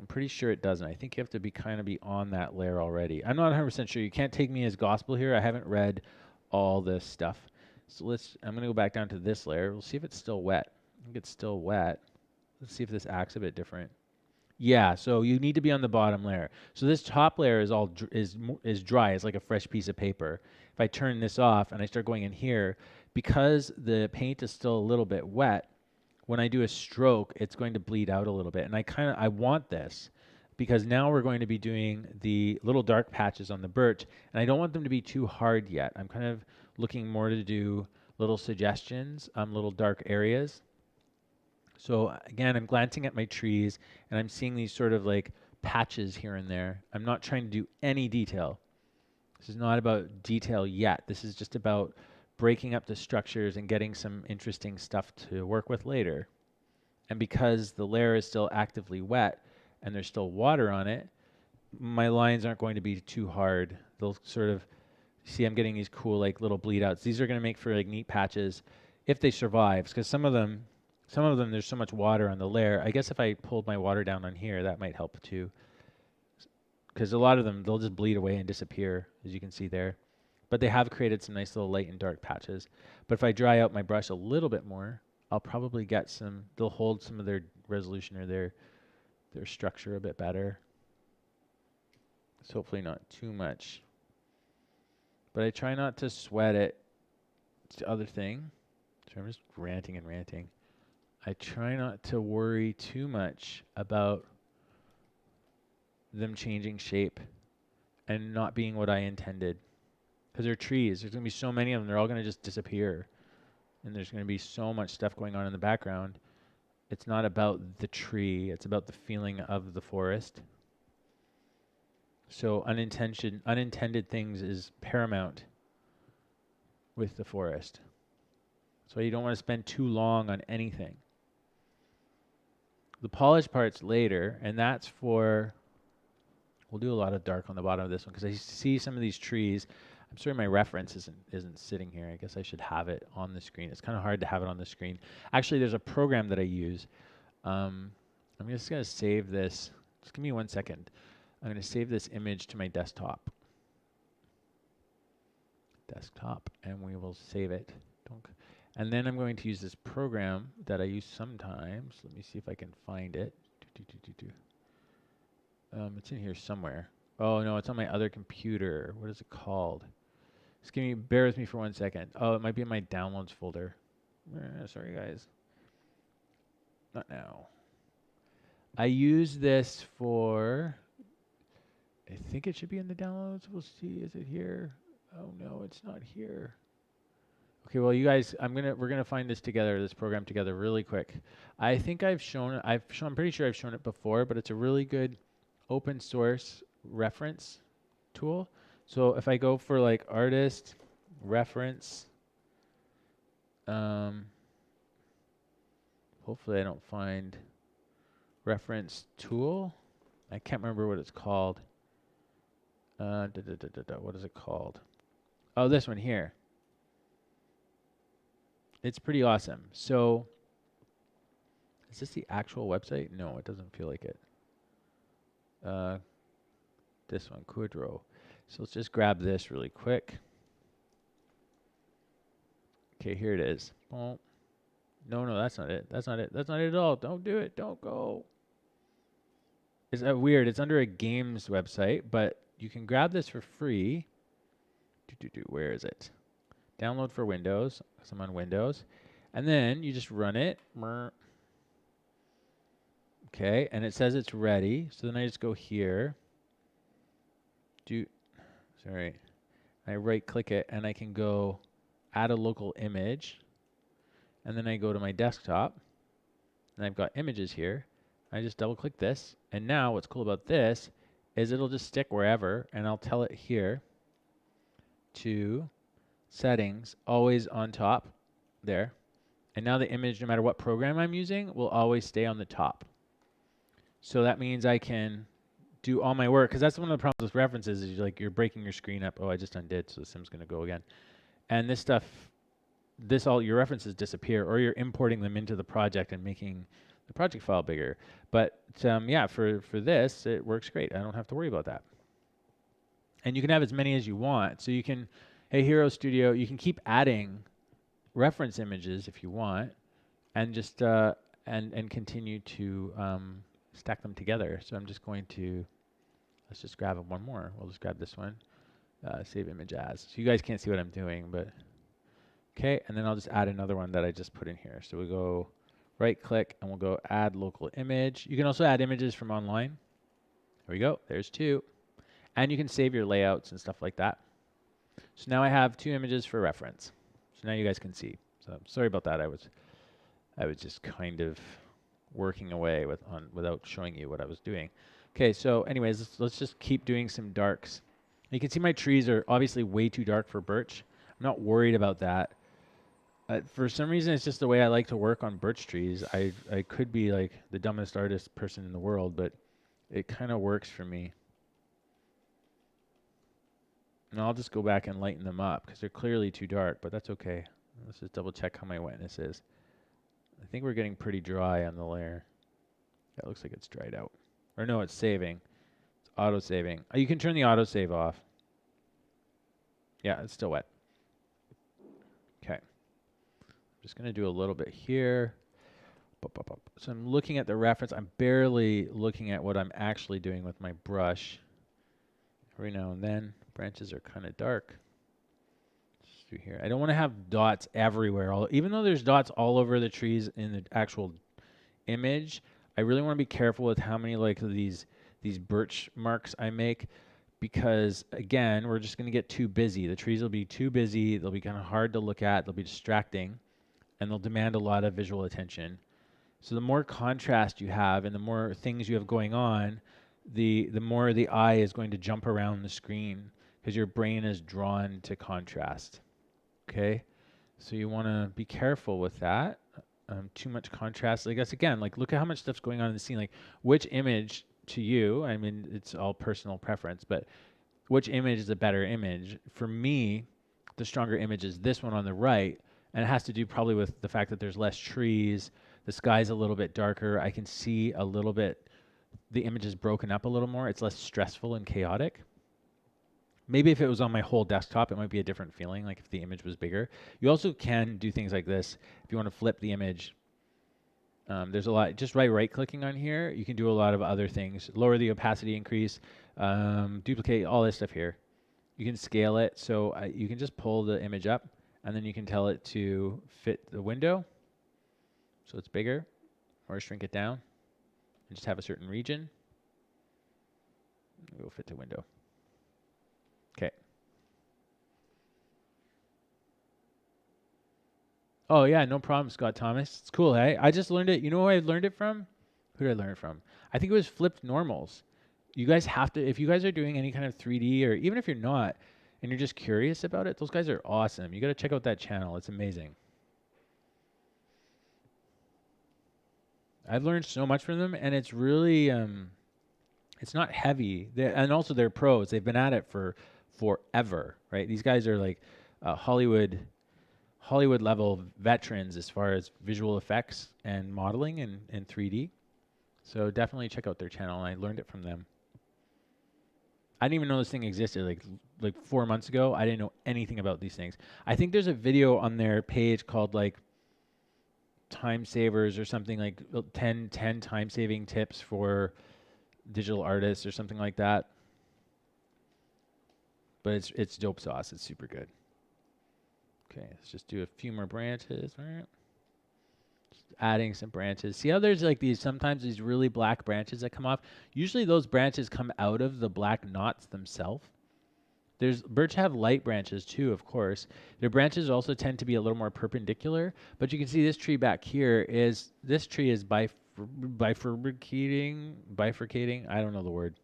I'm pretty sure it doesn't. I think you have to be kind of be on that layer already. I'm not 100% sure. You can't take me as gospel here. I haven't read all this stuff. So I'm going to go back down to this layer. We'll see if it's still wet. I think it's still wet. Let's see if this acts a bit different. Yeah, so you need to be on the bottom layer. So this top layer is all is dry. It's like a fresh piece of paper. If I turn this off and I start going in here, because the paint is still a little bit wet, when I do a stroke, it's going to bleed out a little bit. And I want this because now we're going to be doing the little dark patches on the birch, and I don't want them to be too hard yet. I'm kind of looking more to do little suggestions, little dark areas. So again, I'm glancing at my trees and I'm seeing these sort of like patches here and there. I'm not trying to do any detail. This is not about detail yet. This is just about breaking up the structures and getting some interesting stuff to work with later. And because the layer is still actively wet and there's still water on it, my lines aren't going to be too hard. They'll sort of, see, I'm getting these cool like little bleed outs. These are going to make for like neat patches if they survive, because some of them there's so much water on the layer. I guess if I pulled my water down on here, that might help too. Because a lot of them, they'll just bleed away and disappear, as you can see there. But they have created some nice little light and dark patches. But if I dry out my brush a little bit more, I'll probably get some, they'll hold some of their resolution or their structure a bit better. It's hopefully not too much. But I try not to sweat it. It's the other thing. So I'm just ranting and ranting. I try not to worry too much about them changing shape and not being what I intended. Because they're trees. There's going to be so many of them. They're all going to just disappear. And there's going to be so much stuff going on in the background. It's not about the tree. It's about the feeling of the forest. So unintended things is paramount with the forest. So you don't want to spend too long on anything. The polish part's later, and that's for, we'll do a lot of dark on the bottom of this one because I see some of these trees. I'm sorry my reference isn't sitting here. I guess I should have it on the screen. It's kind of hard to have it on the screen. Actually, there's a program that I use. I'm just going to save this. Just give me 1 second. I'm going to save this image to my desktop. And we will save it. And then I'm going to use this program that I use sometimes. Let me see if I can find it. It's in here somewhere. Oh no, it's on my other computer. What is it called? Just bear with me for 1 second. Oh, it might be in my downloads folder. Sorry guys. Not now. I use this for, I think it should be in the downloads. We'll see. Is it here? Oh no, it's not here. Okay, well you guys, we're gonna find this program together really quick. I think I'm pretty sure I've shown it before, but it's a really good open source reference tool. So if I go for like artist reference, hopefully I don't find reference tool. I can't remember what it's called. What is it called? Oh, this one here. It's pretty awesome. So, is this the actual website? No, it doesn't feel like it. This one, Kuadro. So let's just grab this really quick. Okay, here it is. Oh, no, that's not it. That's not it. That's not it at all. Don't do it. Don't go. It's weird. It's under a games website, but you can grab this for free. Where is it? Download for Windows, because I'm on Windows. And then you just run it. Okay, and it says it's ready. So then I just go here. I right click it and I can go add a local image. And then I go to my desktop. And I've got images here. I just double click this. And now what's cool about this is it'll just stick wherever. And I'll tell it here to settings, always on top there. And now the image, no matter what program I'm using, will always stay on the top. So that means I can do all my work, because that's one of the problems with references is you're breaking your screen up. Oh, I just undid, so the sim's going to go again. And this stuff, all your references disappear, or you're importing them into the project and making the project file bigger. But yeah, for this, it works great. I don't have to worry about that. And you can have as many as you want. So you can, hey, Hero Studio, you can keep adding reference images if you want, and just and continue to stack them together. So I'm just going to, let's just grab one more. We'll just grab this one, save image as. So you guys can't see what I'm doing, but okay. And then I'll just add another one that I just put in here. So we go right click and we'll go add local image. You can also add images from online. There we go. There's 2. And you can save your layouts and stuff like that. So now I have 2 images for reference. So now you guys can see. So sorry about that. I was just kind of working away without showing you what I was doing. Okay, so anyways, let's just keep doing some darks. You can see my trees are obviously way too dark for birch. I'm not worried about that. For some reason, it's just the way I like to work on birch trees. I could be like the dumbest artist person in the world, but it kind of works for me. And I'll just go back and lighten them up because they're clearly too dark, but that's okay. Let's just double check how my wetness is. I think we're getting pretty dry on the layer. That looks like it's dried out. Or no, it's saving. It's auto-saving. Oh, you can turn the autosave off. Yeah, it's still wet. Okay. I'm just going to do a little bit here. So I'm looking at the reference. I'm barely looking at what I'm actually doing with my brush. Every now and then, branches are kind of dark. Just do here. I don't want to have dots everywhere. Even though there's dots all over the trees in the actual image, I really want to be careful with how many like these birch marks I make, because again, we're just going to get too busy. The trees will be too busy. They'll be kind of hard to look at. They'll be distracting, and they'll demand a lot of visual attention. So the more contrast you have and the more things you have going on, the more the eye is going to jump around the screen because your brain is drawn to contrast. Okay? So you want to be careful with that. Too much contrast. I guess again, like look at how much stuff's going on in the scene. Like which image to you, I mean, it's all personal preference, but which image is a better image? For me, the stronger image is this one on the right, and it has to do probably with the fact that there's less trees, the sky's a little bit darker, I can see a little bit, the image is broken up a little more, it's less stressful and chaotic. Maybe if it was on my whole desktop, it might be a different feeling, like if the image was bigger. You also can do things like this. If you want to flip the image, there's a lot, just right-clicking on here, you can do a lot of other things. Lower the opacity, increase, duplicate, all this stuff here. You can scale it, so you can just pull the image up, and then you can tell it to fit the window, so it's bigger, or shrink it down, and just have a certain region. We'll fit to window. Okay. Oh yeah, no problem, Scott Thomas. It's cool, hey? I just learned it. You know who I learned it from? Who did I learn it from? I think it was Flipped Normals. You guys have to, if you guys are doing any kind of 3D, or even if you're not, and you're just curious about it, those guys are awesome. You got to check out that channel. It's amazing. I've learned so much from them, and it's really, it's not heavy. And also they're pros. They've been at it for forever, right? These guys are like Hollywood level veterans as far as visual effects and modeling and 3D. So definitely check out their channel. I learned it from them. I didn't even know this thing existed. Like 4 months ago, I didn't know anything about these things. I think there's a video on their page called like time savers or something, like 10 time saving tips for digital artists or something like that. But it's dope sauce. It's super good. Okay, let's just do a few more branches. All right. Just adding some branches. See how there's like sometimes these really black branches that come off? Usually those branches come out of the black knots themselves. Birch have light branches too, of course. Their branches also tend to be a little more perpendicular, but you can see this tree back here is bifurcating. I don't know the word.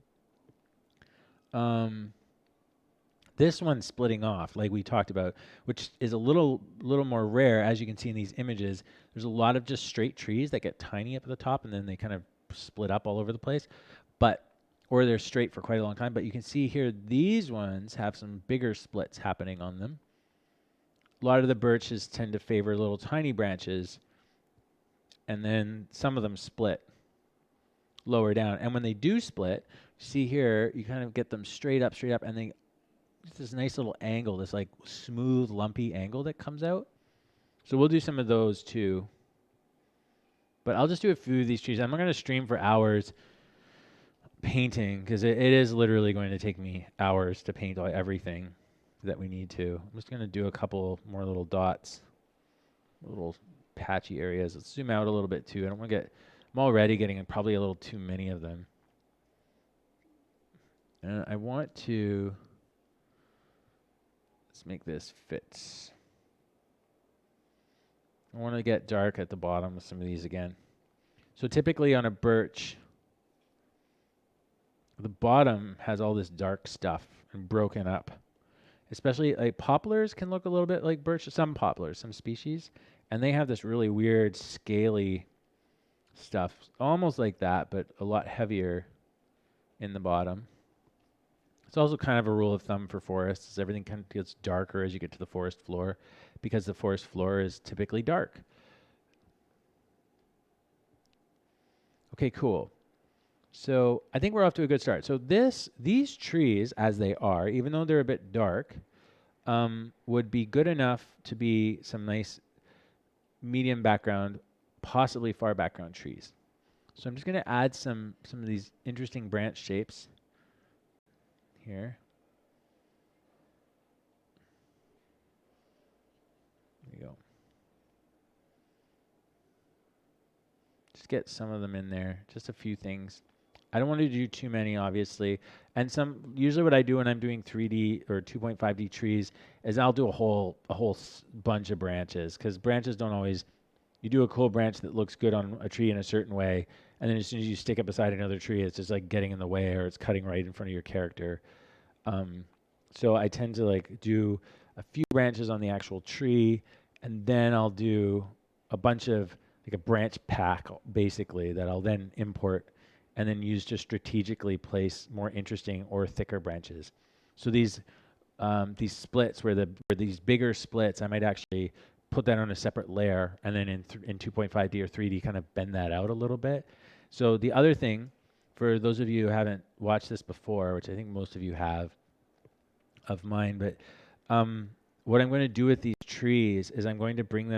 This one's splitting off, like we talked about, which is a little more rare, as you can see in these images. There's a lot of just straight trees that get tiny up at the top, and then they kind of split up all over the place. But or they're straight for quite a long time. But you can see here, these ones have some bigger splits happening on them. A lot of the birches tend to favor little tiny branches, and then some of them split lower down. And when they do split, see here, you kind of get them straight up, and they this nice little angle, this like smooth, lumpy angle that comes out. So we'll do some of those too. But I'll just do a few of these trees. I'm not going to stream for hours painting, because it is literally going to take me hours to paint everything that we need to. I'm just going to do a couple more little dots, little patchy areas. Let's zoom out a little bit too. I don't want to get, I'm already getting probably a little too many of them. And I want to, let's make this fit. I want to get dark at the bottom with some of these again. So typically on a birch, the bottom has all this dark stuff and broken up. Especially like poplars can look a little bit like birch, some poplars, some species, and they have this really weird scaly stuff, almost like that, but a lot heavier in the bottom. It's also kind of a rule of thumb for forests. Everything kind of gets darker as you get to the forest floor, because the forest floor is typically dark. Okay, cool. So I think we're off to a good start. So these trees, as they are, even though they're a bit dark, would be good enough to be some nice medium background, possibly far background trees. So I'm just going to add some of these interesting branch shapes here. There you go. Just get some of them in there, just a few things. I don't want to do too many, obviously. And usually what I do when I'm doing 3D or 2.5D trees is I'll do a whole bunch of branches, because branches don't always, you do a cool branch that looks good on a tree in a certain way, and then as soon as you stick it beside another tree, it's just like getting in the way, or it's cutting right in front of your character. So I tend to like do a few branches on the actual tree, and then I'll do a bunch of like a branch pack, basically, that I'll then import and then use to strategically place more interesting or thicker branches. So these splits, where these bigger splits, I might actually put that on a separate layer, and then in 2.5D or 3D kind of bend that out a little bit. So the other thing, for those of you who haven't watched this before, which I think most of you have of mine, but what I'm going to do with these trees is I'm going to bring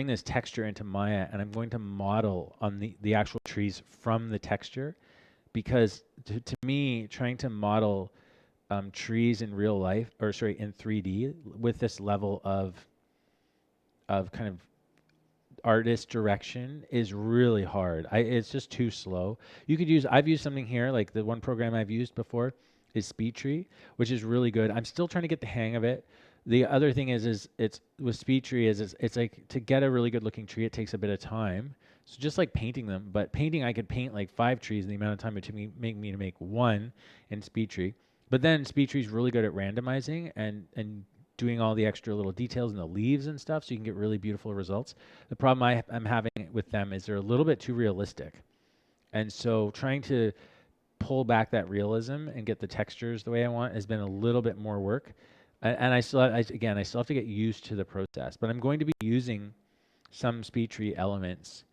this texture into Maya, and I'm going to model on the actual trees from the texture, because to me, trying to model trees in real life, in 3D with this level of kind of artist direction is really hard. It's just too slow. I've used something here, like the one program I've used before is SpeedTree, which is really good. I'm still trying to get the hang of it. The other thing is it's with SpeedTree it's like, to get a really good looking tree, it takes a bit of time. So just like painting them, but painting, I could paint like 5 trees in the amount of time it took me to make one in SpeedTree. But then SpeedTree is really good at randomizing and doing all the extra little details in the leaves and stuff, so you can get really beautiful results. The problem I'm having with them is they're a little bit too realistic. And so trying to pull back that realism and get the textures the way I want has been a little bit more work. And I still have to get used to the process. But I'm going to be using some SpeedTree elements.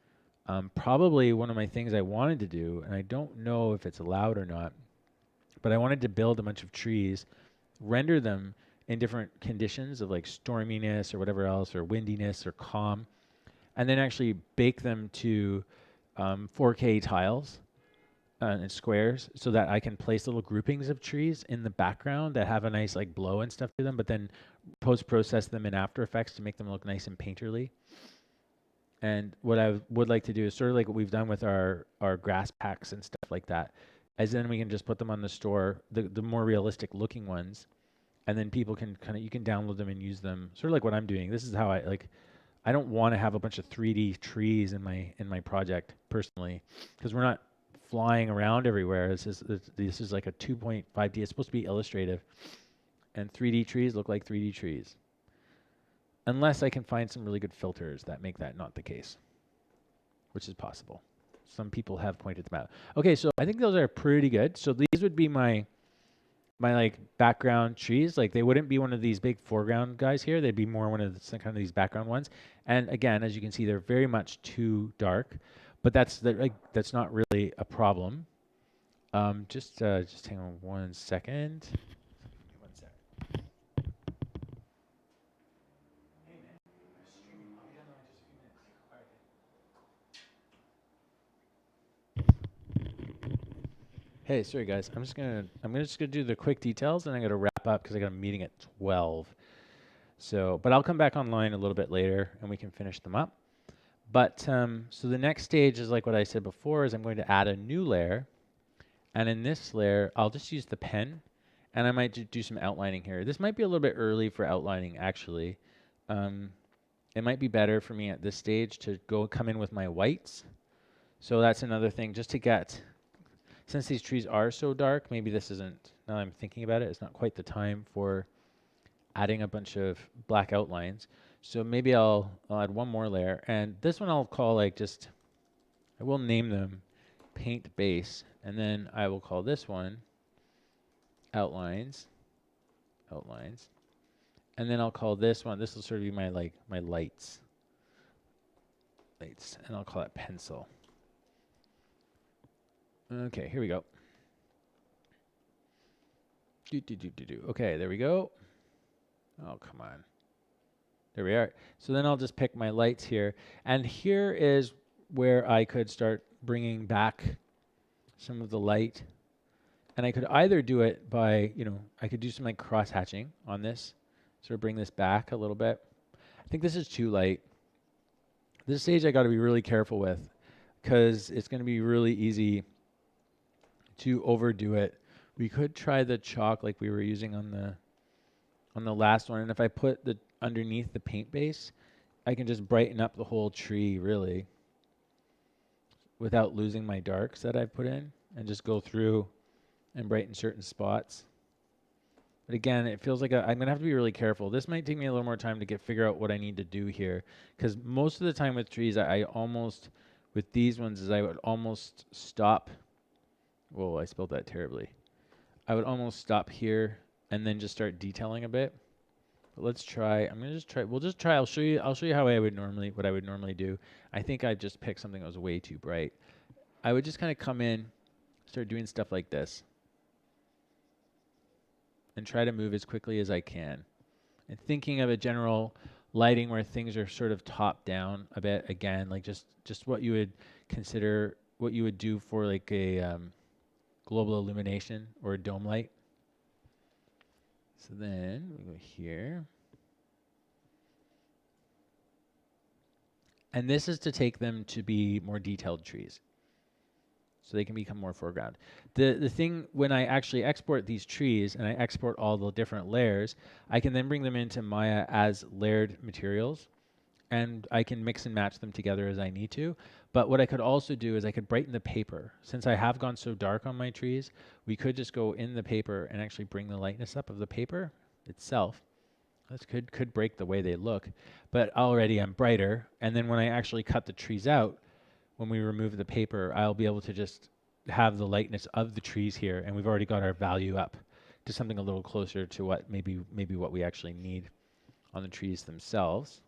Probably one of my things I wanted to do, and I don't know if it's allowed or not, but I wanted to build a bunch of trees, render them in different conditions of like storminess or whatever else, or windiness or calm, and then actually bake them to 4K tiles and squares, so that I can place little groupings of trees in the background that have a nice like glow and stuff to them, but then post-process them in After Effects to make them look nice and painterly. And what I would like to do is sort of like what we've done with our grass packs and stuff like that, as then we can just put them on the store, the more realistic looking ones, and then people can you can download them and use them, sort of like what I'm doing. This is how I don't want to have a bunch of 3D trees in my project personally, because we're not flying around everywhere. This is like a 2.5D. It's supposed to be illustrative. and 3D trees look like 3D trees. Unless I can find some really good filters that make that not the case, which is possible. Some people have pointed them out. Okay, so I think those are pretty good. So these would be my like background trees. Like they wouldn't be one of these big foreground guys here. They'd be more one of the, kind of these background ones. And again, as you can see, they're very much too dark, but that's not really a problem. Just hang on 1 second. One sec. Hey man, I'm streaming. I'll be done in just a few minutes. All right. Hey, sorry guys. I'm just gonna do the quick details, and I'm gonna wrap up because I got a meeting at 12. So, but I'll come back online a little bit later, and we can finish them up. But so the next stage is like what I said before, is I'm going to add a new layer, and in this layer, I'll just use the pen, and I might do some outlining here. This might be a little bit early for outlining, actually. It might be better for me at this stage to come in with my whites. So that's another thing, just to get. Since these trees are so dark, maybe this isn't, now I'm thinking about it, it's not quite the time for adding a bunch of black outlines. So maybe I'll add one more layer. And this one I'll call I will name them paint base. And then I will call this one outlines. And then I'll call this one, this will sort of be my lights. And I'll call it pencil. Okay, here we go. Okay, there we go. Oh, come on. There we are. So then I'll just pick my lights here. And here is where I could start bringing back some of the light. And I could either do it by, I could do some like cross hatching on this. Sort of bring this back a little bit. I think this is too light. This stage I got to be really careful with, because it's going to be really easy to overdo it. We could try the chalk like we were using on the last one, and if I put the underneath the paint base, I can just brighten up the whole tree really without losing my darks that I've put in, and just go through and brighten certain spots. But again, it feels like I'm gonna have to be really careful. This might take me a little more time to figure out what I need to do here, because most of the time with trees, I almost, with these ones, is I would almost stop. Whoa, I spelled that terribly. I would almost stop here and then just start detailing a bit. But let's try. I'm gonna just try. We'll just try. I'll show you how what I would normally do. I think I've just picked something that was way too bright. I would just kind of come in, start doing stuff like this, and try to move as quickly as I can. And thinking of a general lighting where things are sort of top down a bit. Again, like just what you would consider, what you would do for like a global illumination or a dome light. So then we go here. And this is to take them to be more detailed trees, so they can become more foreground. The thing, when I actually export these trees and I export all the different layers, I can then bring them into Maya as layered materials, and I can mix and match them together as I need to. But what I could also do is I could brighten the paper. Since I have gone so dark on my trees, we could just go in the paper and actually bring the lightness up of the paper itself. This could break the way they look, but already I'm brighter. And then when I actually cut the trees out, when we remove the paper, I'll be able to just have the lightness of the trees here, and we've already got our value up to something a little closer to what maybe what we actually need on the trees themselves.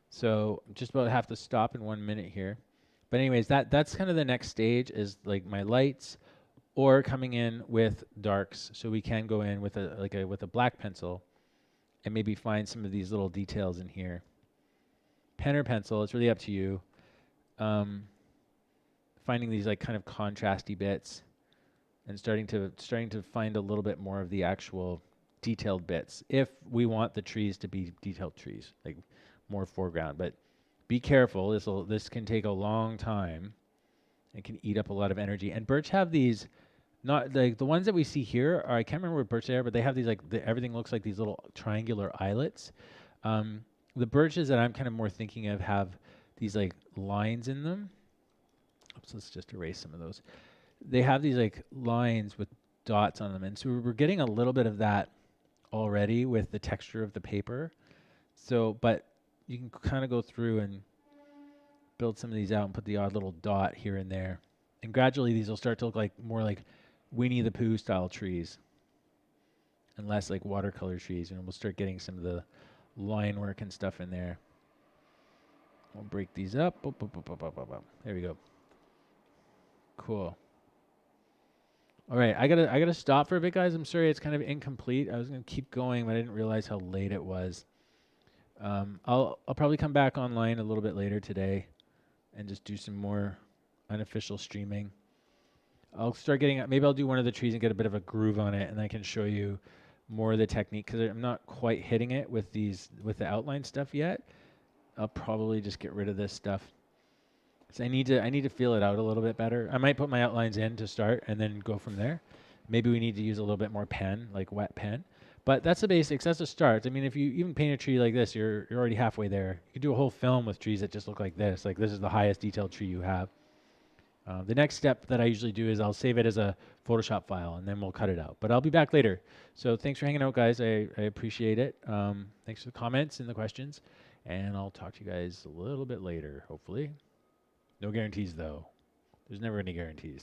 So just about have to stop in 1 minute here. But anyways, that's kind of the next stage, is like my lights or coming in with darks. So we can go in with a black pencil and maybe find some of these little details in here. Pen or pencil, it's really up to you. Finding these like kind of contrasty bits and starting to find a little bit more of the actual detailed bits, if we want the trees to be detailed trees, like more foreground. But be careful, this can take a long time. It can eat up a lot of energy. And birch have these, not like the ones that we see here are, I can't remember what birch they are, but they have these like, everything looks like these little triangular eyelets. The birches that I'm kind of more thinking of have these like lines in them. Oops, let's just erase some of those. They have these like lines with dots on them, and so we're getting a little bit of that already with the texture of the paper. So, but you can kind of go through and build some of these out and put the odd little dot here and there. And gradually these will start to look like more like Winnie the Pooh style trees and less like watercolor trees. And we'll start getting some of the line work and stuff in there. We'll break these up. There we go. Cool. All right, I gotta stop for a bit, guys. I'm sorry, it's kind of incomplete. I was gonna keep going, but I didn't realize how late it was. I'll probably come back online a little bit later today, and just do some more unofficial streaming. I'll start getting. Maybe I'll do one of the trees and get a bit of a groove on it, and I can show you more of the technique because I'm not quite hitting it with the outline stuff yet. I'll probably just get rid of this stuff. So I need to feel it out a little bit better. I might put my outlines in to start and then go from there. Maybe we need to use a little bit more pen, like wet pen. But that's the basics. That's the start. I mean, if you even paint a tree like this, you're already halfway there. You could do a whole film with trees that just look like this. Like this is the highest detailed tree you have. The next step that I usually do is I'll save it as a Photoshop file and then we'll cut it out. But I'll be back later. So thanks for hanging out, guys. I appreciate it. Thanks for the comments and the questions. And I'll talk to you guys a little bit later, hopefully. No guarantees, though. There's never any guarantees.